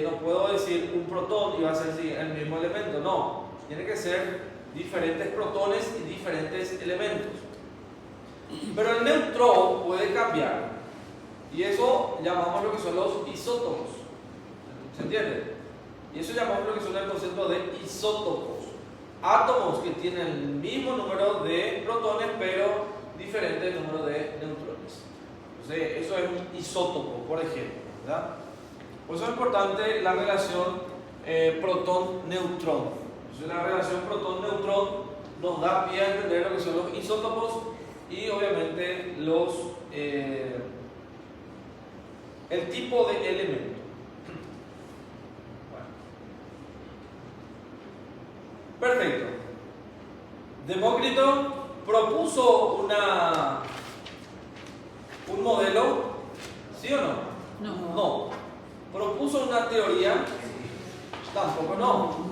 no puedo decir un protón y va a ser el mismo elemento, no. Tiene que ser diferentes protones y diferentes elementos. Pero el neutrón puede cambiar. Y eso llamamos lo que son los isótopos. ¿Se entiende? Y eso llamamos lo que son el concepto de isótopos. Átomos que tienen el mismo número de protones, pero diferente número de neutrones. Entonces, eso es un isótopo, por ejemplo, ¿verdad? Por eso es importante la relación protón-neutrón. Entonces, la relación protón-neutrón nos da pie a entender lo que son los isótopos y, obviamente, el tipo de elemento. Perfecto. Demócrito propuso una un modelo, ¿sí o no? No. No. Propuso una teoría, tampoco no.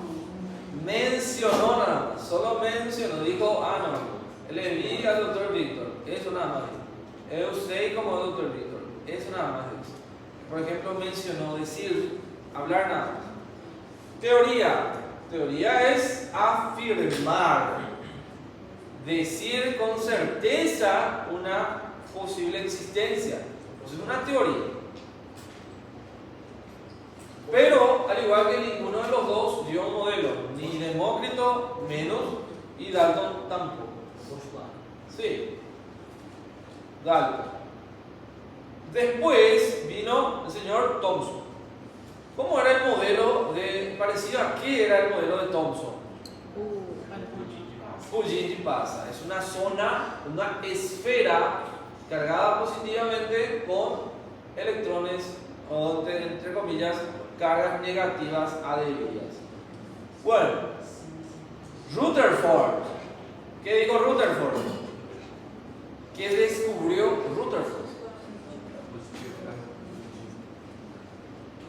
Mencionó nada más, solo mencionó, dijo, no, le vi al doctor Víctor, eso nada más. Eu sei como el doctor Víctor, eso nada más. Por ejemplo, mencionó decir, hablar nada más. Teoría. Teoría es afirmar, decir con certeza una posible existencia. Entonces, una teoría. Pero, al igual que ninguno de los dos dio un modelo, ni Demócrito menos y Dalton tampoco. Sí, Dalton. Después vino el señor Thomson. ¿Cómo era el modelo parecido a qué era el modelo de Thomson? Fujiji pasa. Es una zona, una esfera cargada positivamente con electrones o entre comillas cargas negativas adheridas. Bueno, Rutherford. ¿Qué dijo Rutherford? ¿Qué descubrió Rutherford?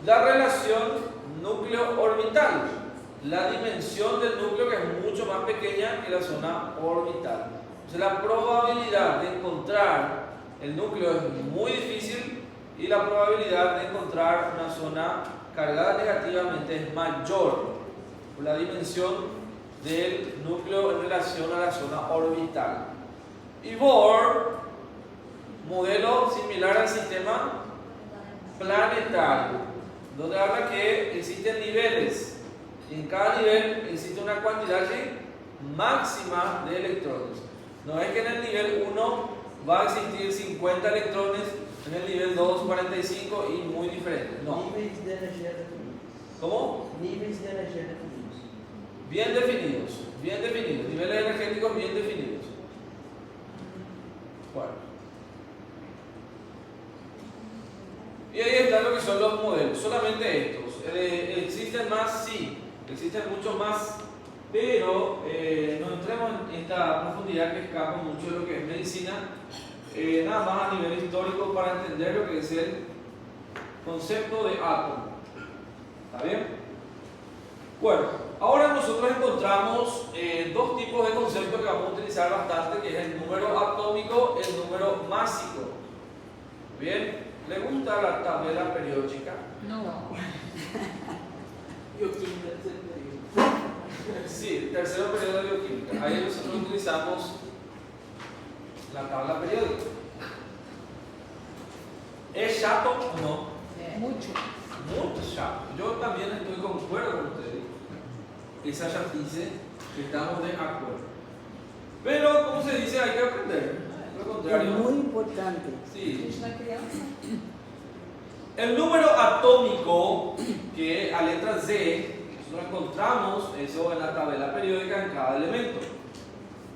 La relación núcleo-orbital, la dimensión del núcleo que es mucho más pequeña que la zona orbital. Entonces la probabilidad de encontrar el núcleo es muy difícil y la probabilidad de encontrar una zona cargada negativamente es mayor por la dimensión del núcleo en relación a la zona orbital. Y Bohr, modelo similar al sistema planetario, donde habla que existen niveles y en cada nivel existe una cantidad máxima de electrones. No es que en el nivel 1 va a existir 50 electrones, en el nivel 2 45 y muy diferentes. No. Níveis de energia definidos. ¿Cómo? Níveis de energia definidos. Bien definidos, bien definidos, niveles energéticos bien definidos. Bueno. Y ahí están lo que son los modelos, solamente estos. ¿Existen más? Sí, existen muchos más, pero no entremos en esta profundidad que escapa mucho de lo que es medicina, nada más a nivel histórico para entender lo que es el concepto de átomo. ¿Está bien? Bueno, ahora nosotros encontramos dos tipos de conceptos que vamos a utilizar bastante, que es el número atómico y el número másico. ¿Bien? ¿Le gusta la tabla periódica? No. Bioquímica, terceiro Sí, el tercer periodo de bioquímica. Ahí nosotros utilizamos la tabla periódica. ¿Es chato o no? Mucho. Muy chato. Yo también estoy de acuerdo con ustedes. Esa chatice que estamos de acuerdo. Pero, como se dice, hay que aprender. Lo Es contrario. muy importante. Sí. El número atómico, que a letra Z, nosotros encontramos eso en la tabla periódica en cada elemento.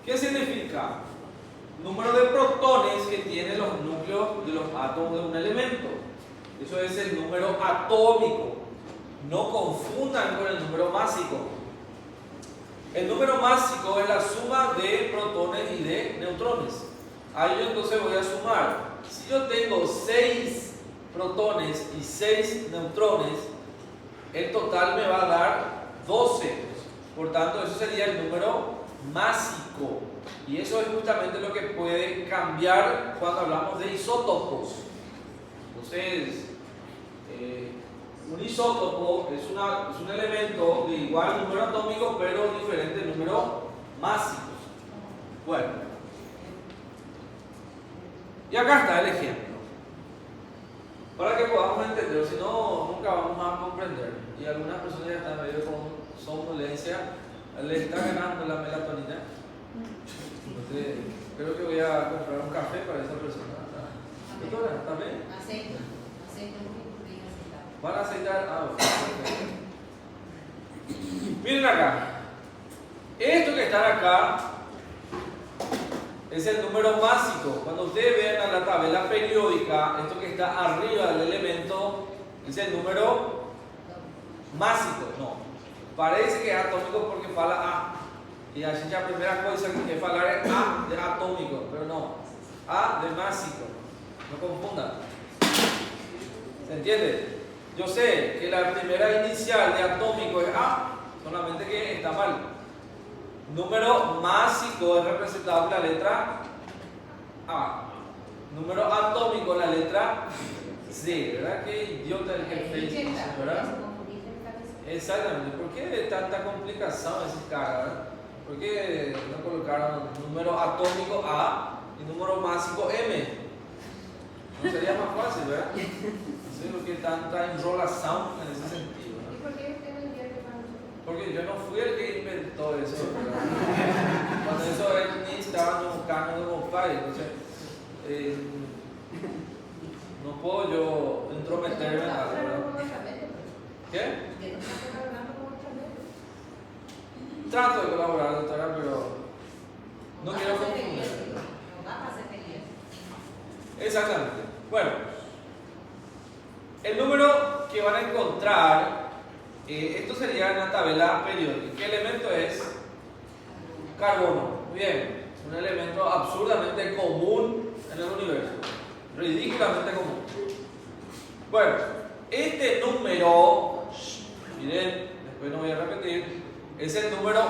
¿Qué significa? Número de protones que tienen los núcleos de los átomos de un elemento. Eso es el número atómico. No confundan con el número másico. El número másico es la suma de protones y de neutrones. Ahí yo entonces voy a sumar. Si yo tengo 6 protones y 6 neutrones, el total me va a dar 12. Por tanto, eso sería el número másico. Y eso es justamente lo que puede cambiar cuando hablamos de isótopos. Entonces, un isótopo es un elemento de igual número atómico, pero diferente número másico. Bueno. Y acá está el ejemplo. Para que podamos entender, si no, nunca vamos a comprender. Y algunas personas ya están medio con somnolencia, le está ganando la melatonina. Entonces, creo que voy a comprar un café para esa persona. Doctora, ¿está bien? Aceite muy bien aceitado. ¿Van a aceitar? Perfecto. Miren acá. Esto que está acá es el número másico. Cuando ustedes vean a la tabla periódica, esto que está arriba del elemento es el número másico. No, parece que es atómico porque fala A. Y así la primera cosa que falar es A de atómico, pero no, A de másico. No confundan. ¿Se entiende? Yo sé que la primera inicial de atómico es A, solamente que está mal. Número másico es representado por la letra A. Número atómico la letra C. ¿Verdad? Qué idiota el que fez eso, ¿verdad? Exactamente. ¿Por qué tanta complicación ese cara, verdad? ¿Por qué no colocaron número atómico A y número másico M? No sería más fácil, ¿verdad? No sé por qué tanta enrolación en ese sentido, ¿no? ¿Y por qué usted no invierte para nosotros? Porque yo no fui el que inventó eso, ¿verdad? Cuando eso él ni estaba en un canon de Mofai, entonces no puedo yo entrometerme en algo, ¿verdad? ¿Qué? Trato de colaborar, doctora, pero no quiero confundir. Exactamente. Bueno, el número que van a encontrar, esto sería en la tabla periódica. ¿Qué elemento es? Carbono. Muy bien, un elemento absurdamente común en el universo, ridículamente común. Bueno, este número, miren, después no voy a repetir, es el número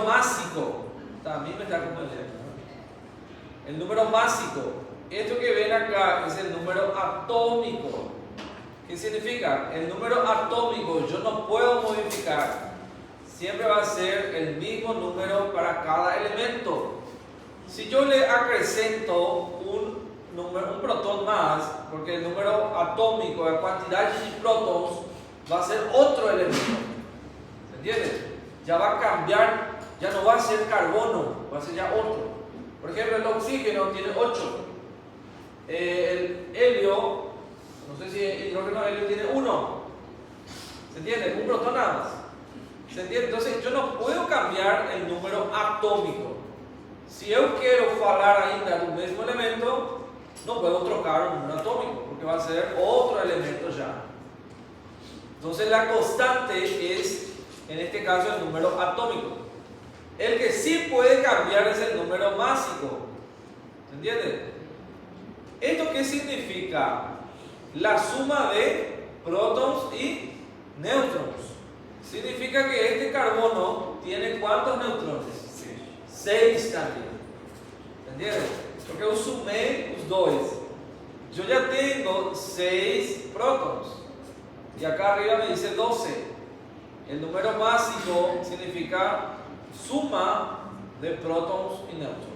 másico. También me está confundiendo, ¿no? El número másico. Esto que ven acá es el número atómico. ¿Qué significa? El número atómico yo no puedo modificar. Siempre va a ser el mismo número para cada elemento. Si yo le acrecento un protón más, porque el número atómico, la cantidad de prótons, va a ser otro elemento. ¿Se entiende? Ya va a cambiar, ya no va a ser carbono, va a ser ya otro. Por ejemplo, el oxígeno tiene 8. El helio, no sé si el hidrógeno helio tiene 1. ¿Se entiende? Un protón nada más. ¿Se entiende? Entonces yo no puedo cambiar el número atómico. Si yo quiero hablar ainda del mismo elemento, no puedo trocar un número atómico, porque va a ser otro elemento ya. Entonces la constante es, en este caso, el número atómico. El que sí puede cambiar es el número másico. ¿Se entiende? ¿Esto qué significa? La suma de prótons y neutrones. Significa que este carbono tiene ¿cuántos neutrones? 6 también. ¿Entiendes? Porque yo sumé los dos. Yo ya tengo 6 prótons. Y acá arriba me dice 12. El número másico significa suma de prótons y neutrones.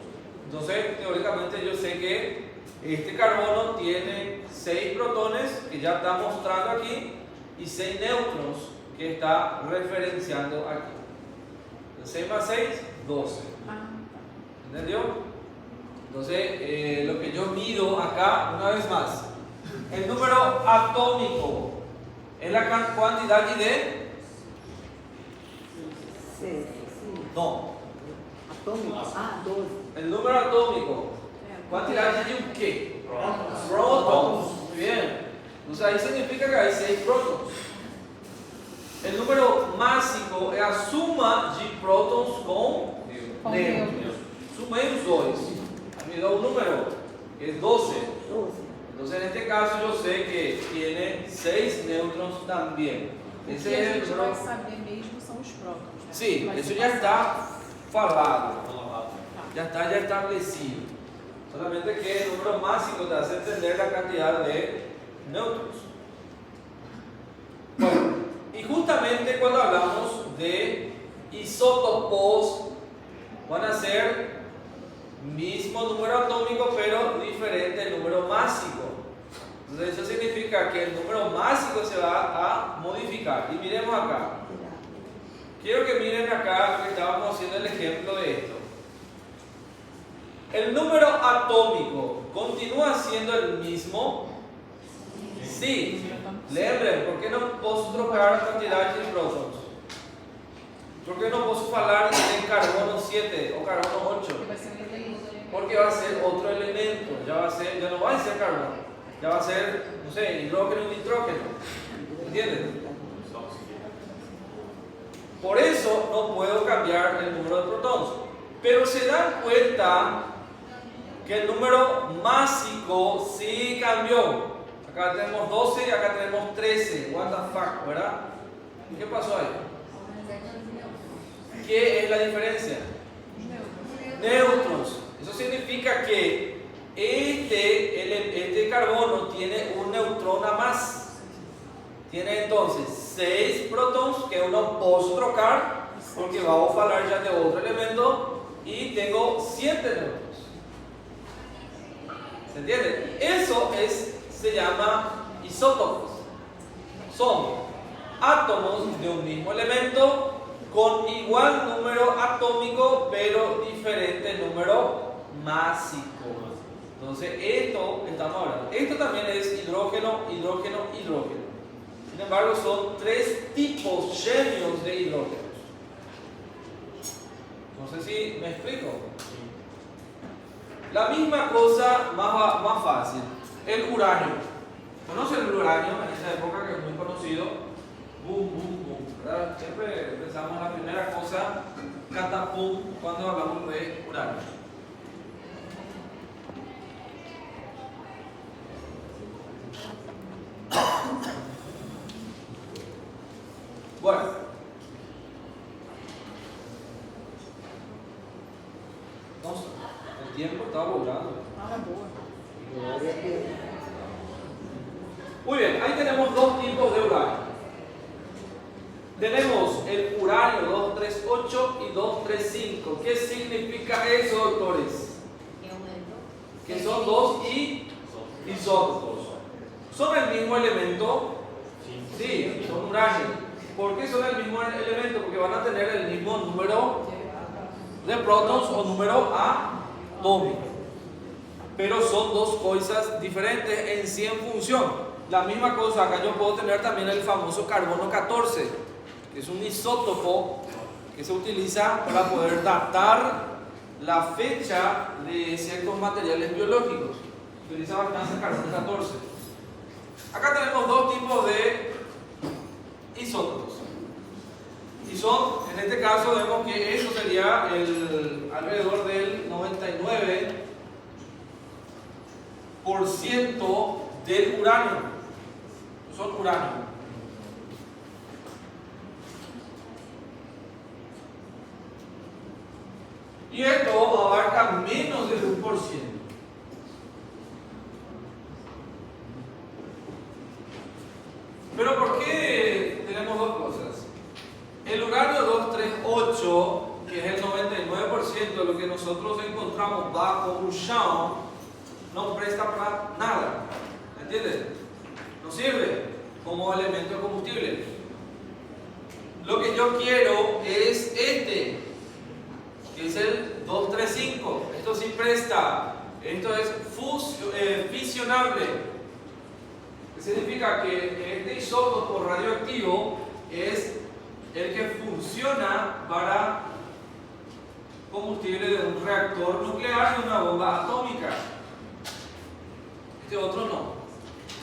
Entonces, teóricamente yo sé que este carbono tiene 6 protones, que ya está mostrando aquí, y 6 neutrones, que está referenciando aquí. 6 más 6, 12. ¿Entendió? Entonces, lo que yo mido acá, una vez más, el número atómico es la cantidad de... Sí. No. Atómico. 12. El número atómico, cantidad de un qué? Prótons. Muy bien. Entonces ahí significa que hay 6 prótons. El número másico es la suma de prótons con neutrones. Sumei os dois. Me da un número, que es 12. Entonces en este caso yo sé que tiene 6 neutrones también. Ese es el número. Saber mesmo são os prótons. Sí, eso ya está falado. Ya está ya establecido. Solamente que el número másico te hace entender la cantidad de neutrones. Bueno, y justamente cuando hablamos de isótopos, van a ser mismo número atómico, pero diferente el número másico. Entonces eso significa que el número másico se va a modificar. Y miremos acá. Quiero que miren acá que estábamos haciendo el ejemplo de esto. ¿El número atómico continúa siendo el mismo? Sí. Lembren, ¿por qué no puedo trocar la cantidad de prótons? ¿Por qué no puedo hablar de carbono 7 o carbono 8? Porque va a ser otro elemento, ya no va a ser carbono, ya va a ser, no sé, hidrógeno y nitrógeno. ¿Entienden? Por eso no puedo cambiar el número de protones. Pero se dan cuenta que el número másico sí cambió. Acá tenemos 12 y acá tenemos 13. What the fuck, ¿verdad? ¿Qué pasó ahí? ¿Qué es la diferencia? Neutros. Eso significa que este carbono tiene un neutrón a más. Tiene entonces 6 prótons que uno puedo trocar porque vamos a hablar ya de otro elemento y tengo 7 neutros. ¿Se entiende? Eso se llama isótopos. Son átomos de un mismo elemento con igual número atómico pero diferente número másico. Entonces esto estamos hablando. Esto también es hidrógeno, hidrógeno, hidrógeno. Sin embargo son 3 tipos llenos de hidrógenos. No sé si me explico. La misma cosa más fácil. El uranio. ¿Conocen el uranio? En esa época que es muy conocido. Boom, boom, boom. ¿Verdad? Siempre pensamos en la primera cosa, catapum, cuando hablamos de uranio. Bueno, entonces, el tiempo está volando. Ah, boa. Glória a Deus. Muy bien, ahí tenemos 2 tipos de uranio. Tenemos el uranio 238 y 235. ¿Qué significa eso, doctores? Que son 2 isótopos. ¿Son el mismo elemento? Sí, son uranio. ¿Por qué son el mismo elemento? Porque van a tener el mismo número de prótons o número atómico. Pero son 2 cosas diferentes en sí en función. La misma cosa, acá yo puedo tener también el famoso carbono 14, que es un isótopo que se utiliza para poder datar la fecha de ciertos materiales biológicos. Se utiliza bastante el carbono 14. Acá tenemos 2 tipos de isótopos. Y son, en este caso, vemos que eso sería alrededor del 99% del uranio. Son uranio. Y esto abarca menos del 1%. Pero ¿por qué tenemos 2 cosas? El uranio 238, que es el 99% de lo que nosotros encontramos bajo Bouchon, no presta para nada. ¿Entiendes? No sirve como elemento de combustible. Lo que yo quiero es este, que es el 235. Esto sí presta. Esto es fisionable. ¿Qué significa? Que este isótopo radioactivo es el que funciona para combustible de un reactor nuclear y una bomba atómica. Este otro no.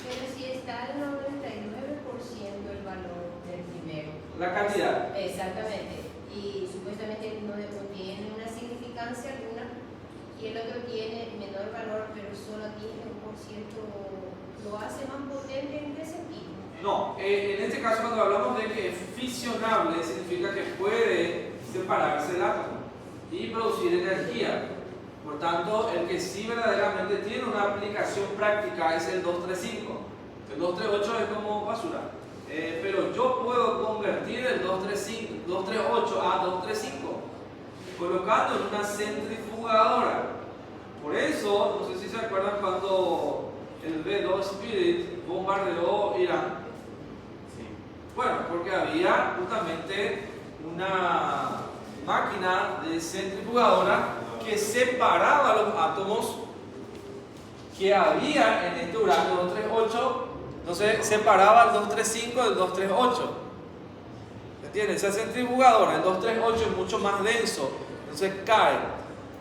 Pero si está al 99% el valor del primero. La cantidad. Exactamente. Y supuestamente no tiene una significancia alguna. Y el otro tiene menor valor, pero solo tiene 1%. ¿Lo hace más potente en qué sentido? No, en este caso cuando hablamos de que es fisionable, significa que puede separarse el átomo y producir energía. Por tanto, el que sí verdaderamente tiene una aplicación práctica es el 235. El 238 es como basura. Pero yo puedo convertir el 238 a 235 colocando en una centrifugadora. Por eso, no sé si se acuerdan cuando el B-2 Spirit bombardeó Irán. Bueno, porque había justamente una máquina de centrifugadora que separaba los átomos que había en este uranio 238. Entonces separaba el 235 del 238. ¿Entiendes? Esa centrifugadora, el 238 es mucho más denso, entonces cae.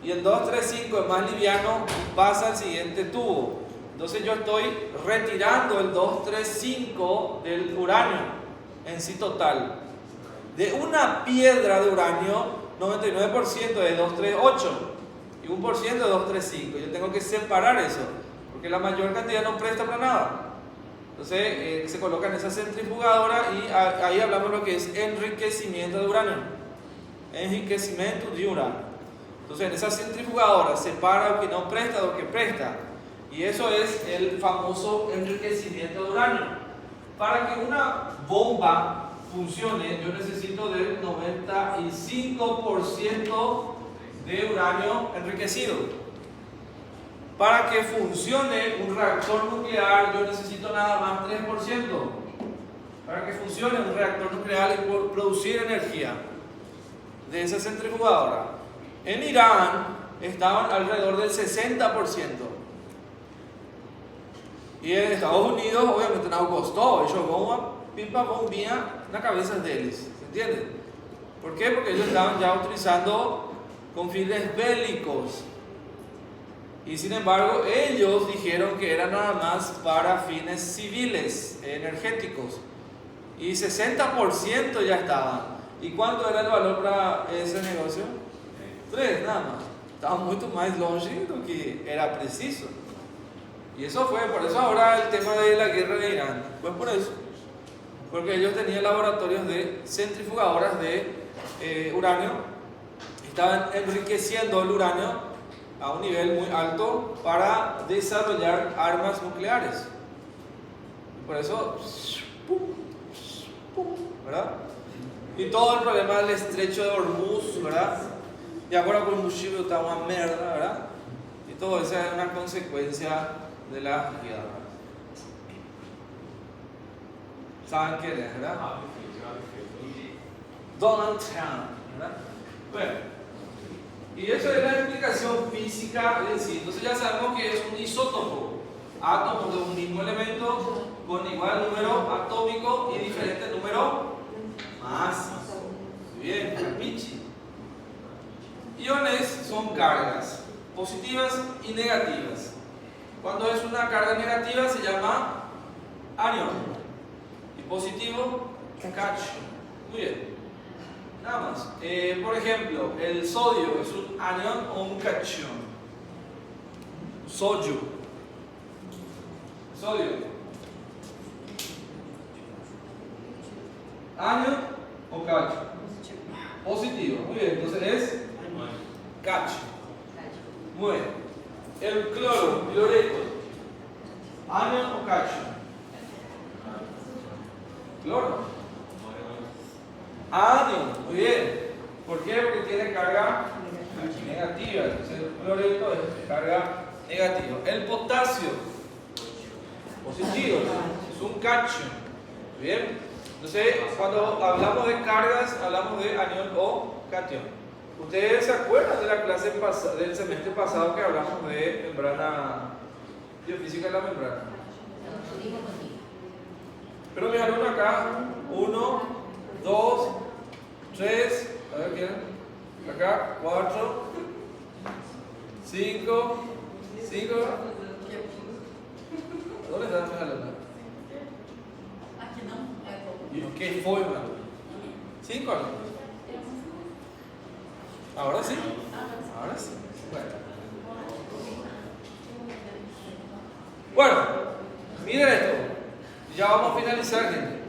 Y el 235 es más liviano y pasa al siguiente tubo. Entonces yo estoy retirando el 235 del uranio en sí total. De una piedra de uranio, 99% es 238. y 1% es 235. Yo tengo que separar eso, porque la mayor cantidad no presta para nada. Entonces se coloca en esa centrifugadora y ahí hablamos de lo que es enriquecimiento de uranio. Enriquecimiento de uranio. Entonces en esa centrifugadora separa lo que no presta de lo que presta. Y eso es el famoso enriquecimiento de uranio. Para que una bomba funcione, yo necesito del 95% de uranio enriquecido. Para que funcione un reactor nuclear, yo necesito nada más 3%. Para que funcione un reactor nuclear y producir energía de esa centrifugadora. En Irán estaban alrededor del 60%. Y en Estados Unidos, obviamente, no costó. Ellos pipa bombía na cabeza deles. ¿Se entiende? ¿Por qué? Porque ellos estaban ya utilizando con fines bélicos. Y sin embargo, ellos dijeron que era nada más para fines civiles, energéticos. Y 60% ya estaban. ¿Y cuánto era el valor para ese negocio? 3, nada más. Estaba mucho más longe de lo que era preciso. Y eso fue, por eso ahora el tema de la guerra de Irán. Pues por eso. Porque ellos tenían laboratorios de centrifugadoras de uranio. Estaban enriqueciendo el uranio a un nivel muy alto para desarrollar armas nucleares. Por eso, ¿verdad? Y todo el problema del estrecho de Hormuz, ¿verdad? Y ahora con el combustível está una merda, ¿verdad? Y todo eso es una consecuencia de la guerra. ¿Saben quién es, verdad? Donald Trump, ¿verdad? Bueno, y eso es la explicación física en sí. Entonces ya sabemos que es un isótopo, átomos de un mismo elemento con igual número atómico y diferente número masas. Bien, capichi. Iones son cargas positivas y negativas. Cuando es una carga negativa se llama anión y positivo cation. Muy bien. Nada más. Por ejemplo, el sodio es un anión o un cation. Sodio. Anión o cation. Positivo. Muy bien. Entonces es cation. Muy bien. El cloro, cloreto. Anión o cation. Cloro. Anión, muy bien. ¿Por qué? Porque tiene carga negativa. Entonces el cloreto es carga negativa. El potasio, positivo, es un cation. Bien. Entonces, cuando hablamos de cargas, hablamos de anión o cation. ¿Ustedes se acuerdan de la clase del semestre pasado que hablamos de membrana, biofísica de la membrana? Pero mis alumnos acá, 1, 2, 3, a ver quién, acá, 4, 5, ¿dónde están mis alumnos? ¿Y qué fue, mano? 5 alumnos. Ahora sí. Bueno, miren esto. Ya vamos a finalizar, gente.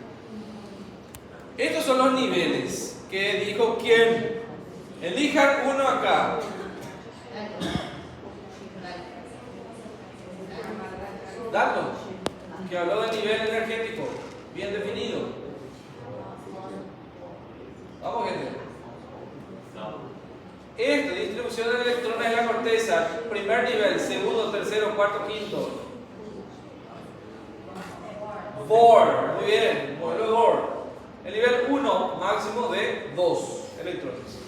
Estos son los niveles que dijo quién. Elijan uno acá. Dato, que habló de nivel energético, bien definido. Vamos, gente. Esta distribución de electrones en la corteza, primer nivel, segundo, tercero, cuarto, quinto. Bohr, muy bien, modelo de Bohr. El nivel 1, máximo de 2 electrones.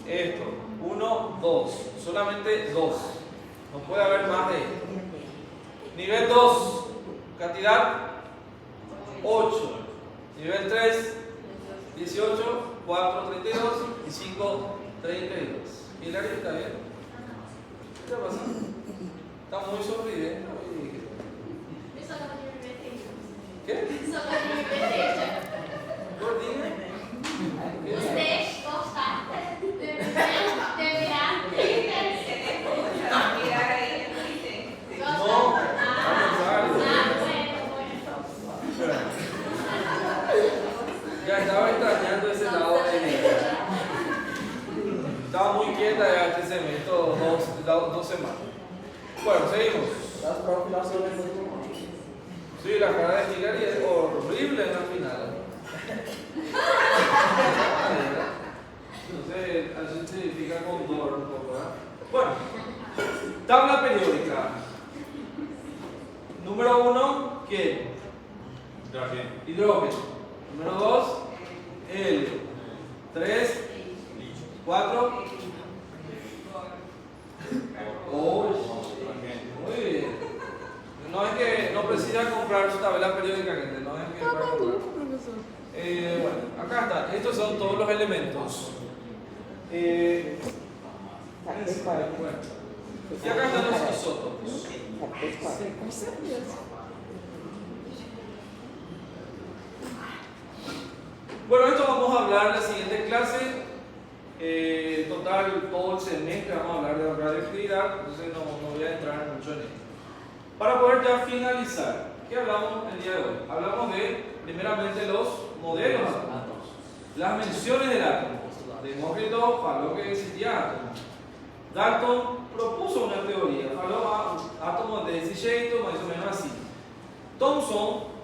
Esto, 1, 2, solamente 2. No puede haber más de esto. Nivel 2, cantidad 8. Nivel 3, 18, 4, 32 y 5, 32. ¿Y la está bien? ¿Qué pasa? Está muy sorprendente. ¿Qué? Gordinha? Os textos gostaram de virar 30 Bueno, seguimos. Das próximas son las mismas. Sí, la cara de Hillary es horrible en la final. Entonces, así significa condor un poco, ¿verdad? Bueno, tabla periódica. Número 1, ¿quién? Hidrógeno. Número 2, helio. 3, 4. Oh, muy bien. No es que no precisa comprar su tabla periódica, gente. No es que para comprar. Bueno, acá está. Estos son todos los elementos. Bueno. Y acá están los isótopos. Com certeza. Bueno, esto vamos a hablar en la siguiente clase. Total, todo el semestre vamos a hablar de radioactividad, entonces no voy a entrar mucho en esto. Para poder ya finalizar, ¿qué hablamos el día de hoy? Hablamos de, primeramente, los modelos atómicos, las menciones del átomo. Demócrito faló que existía átomo. Dalton propuso una teoría, faló a átomos de Seychato, más o menos así. Thomson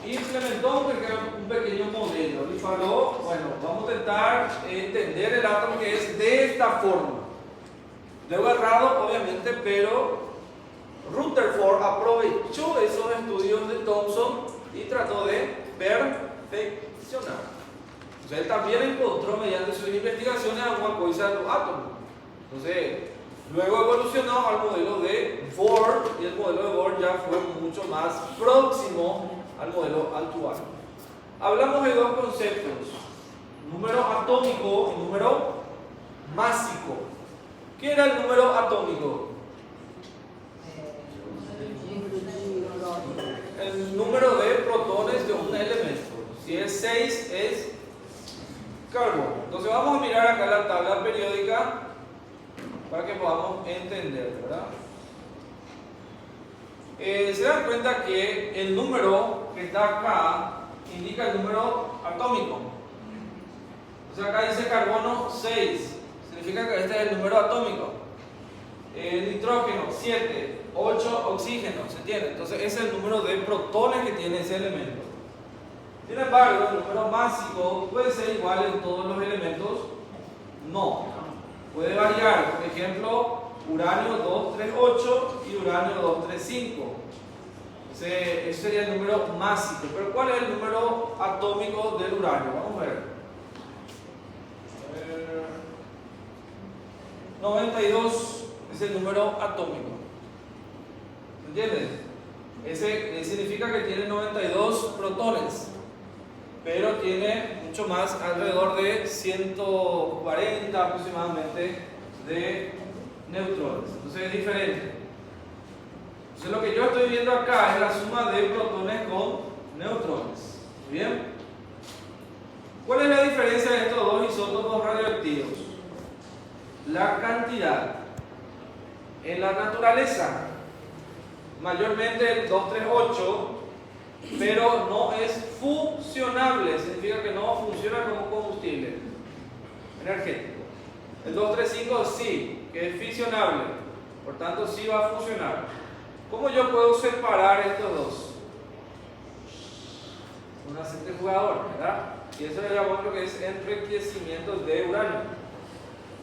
implementó un pequeño modelo y faló, bueno, vamos a intentar entender el átomo que es de esta forma. Luego errado, obviamente, pero Rutherford aprovechó esos estudios de Thomson y trató de perfeccionar. O sea, él también encontró mediante sus investigaciones alguna cosa de los átomos. Entonces, luego evolucionó al modelo de Bohr y el modelo de Bohr ya fue mucho más próximo al modelo actual. Hablamos de dos conceptos, número atómico y número másico. ¿Qué era el número atómico? El número de protones de un elemento. Si es 6 es carbono. Entonces vamos a mirar acá la tabla periódica para que podamos entender, ¿verdad? Se dan cuenta que el número que está acá indica el número atómico. O sea, acá dice carbono 6, significa que este es el número atómico. El nitrógeno 7, 8 oxígeno, ¿se entiende? Entonces ese es el número de protones que tiene ese elemento. Sin embargo, el número másico puede ser igual en todos los elementos. No, puede variar. Por ejemplo, uranio 238 y uranio 235. Ese sería el número másico. Pero ¿cuál es el número atómico del uranio? Vamos a ver. 92 es el número atómico. ¿Entiendes? Ese significa que tiene 92 protones, pero tiene mucho más, alrededor de 140 aproximadamente de neutrones. Entonces es diferente. Entonces lo que yo estoy viendo acá es la suma de protones con neutrones. ¿Muy bien? ¿Cuál es la diferencia de estos dos isótopos radioactivos? La cantidad. En la naturaleza, mayormente el 238, pero no es fusionable, significa que no funciona como combustible energético. El 235 sí, que es fisionable, por tanto sí va a funcionar. ¿Cómo yo puedo separar estos dos? Un centrifugador, ¿verdad? Y eso le llamamos lo que es enriquecimiento de uranio.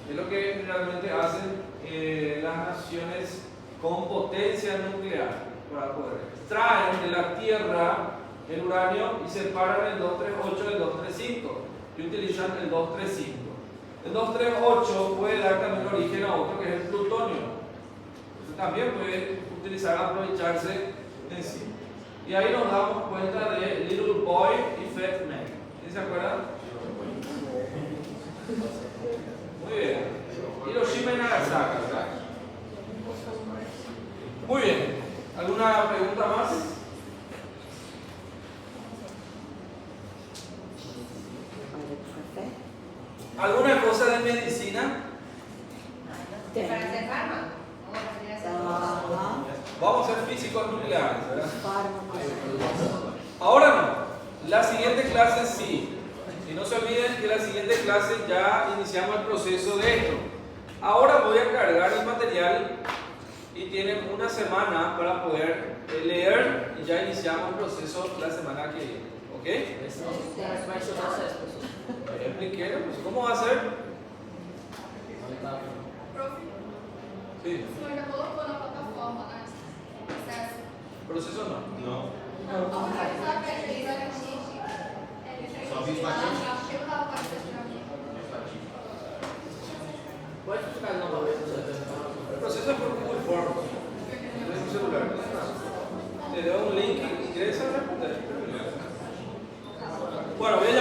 Es lo que generalmente hacen las naciones con potencia nuclear, para poder extraer de la Tierra el uranio y separan el 238 del 235 y utilizan el 235. El 238 puede dar también origen a otro que es el plutonio. Entonces también puede utilizar, aprovecharse en sí. Y ahí nos damos cuenta de Little Boy y Fat Man. ¿Sí se acuerdan? Muy bien. Hiroshima y Nagasaki. Muy bien. ¿Alguna pregunta más? ¿Alguna cosa de medicina? Para hacer fármaco. Vamos a ser físicos nucleares, ¿verdad? Ahora no. La siguiente clase sí. Y no se olviden que la siguiente clase ya iniciamos el proceso de esto. Ahora voy a cargar el material y tienen una semana para poder leer y ya iniciamos el proceso la semana que viene. ¿Ok? Expliqué, pues, ¿cómo va a ser? Sí. Proceso no. El proceso es por Google Forms. Tienes un celular. Te doy un link y ingresas a responder. Bueno, voy a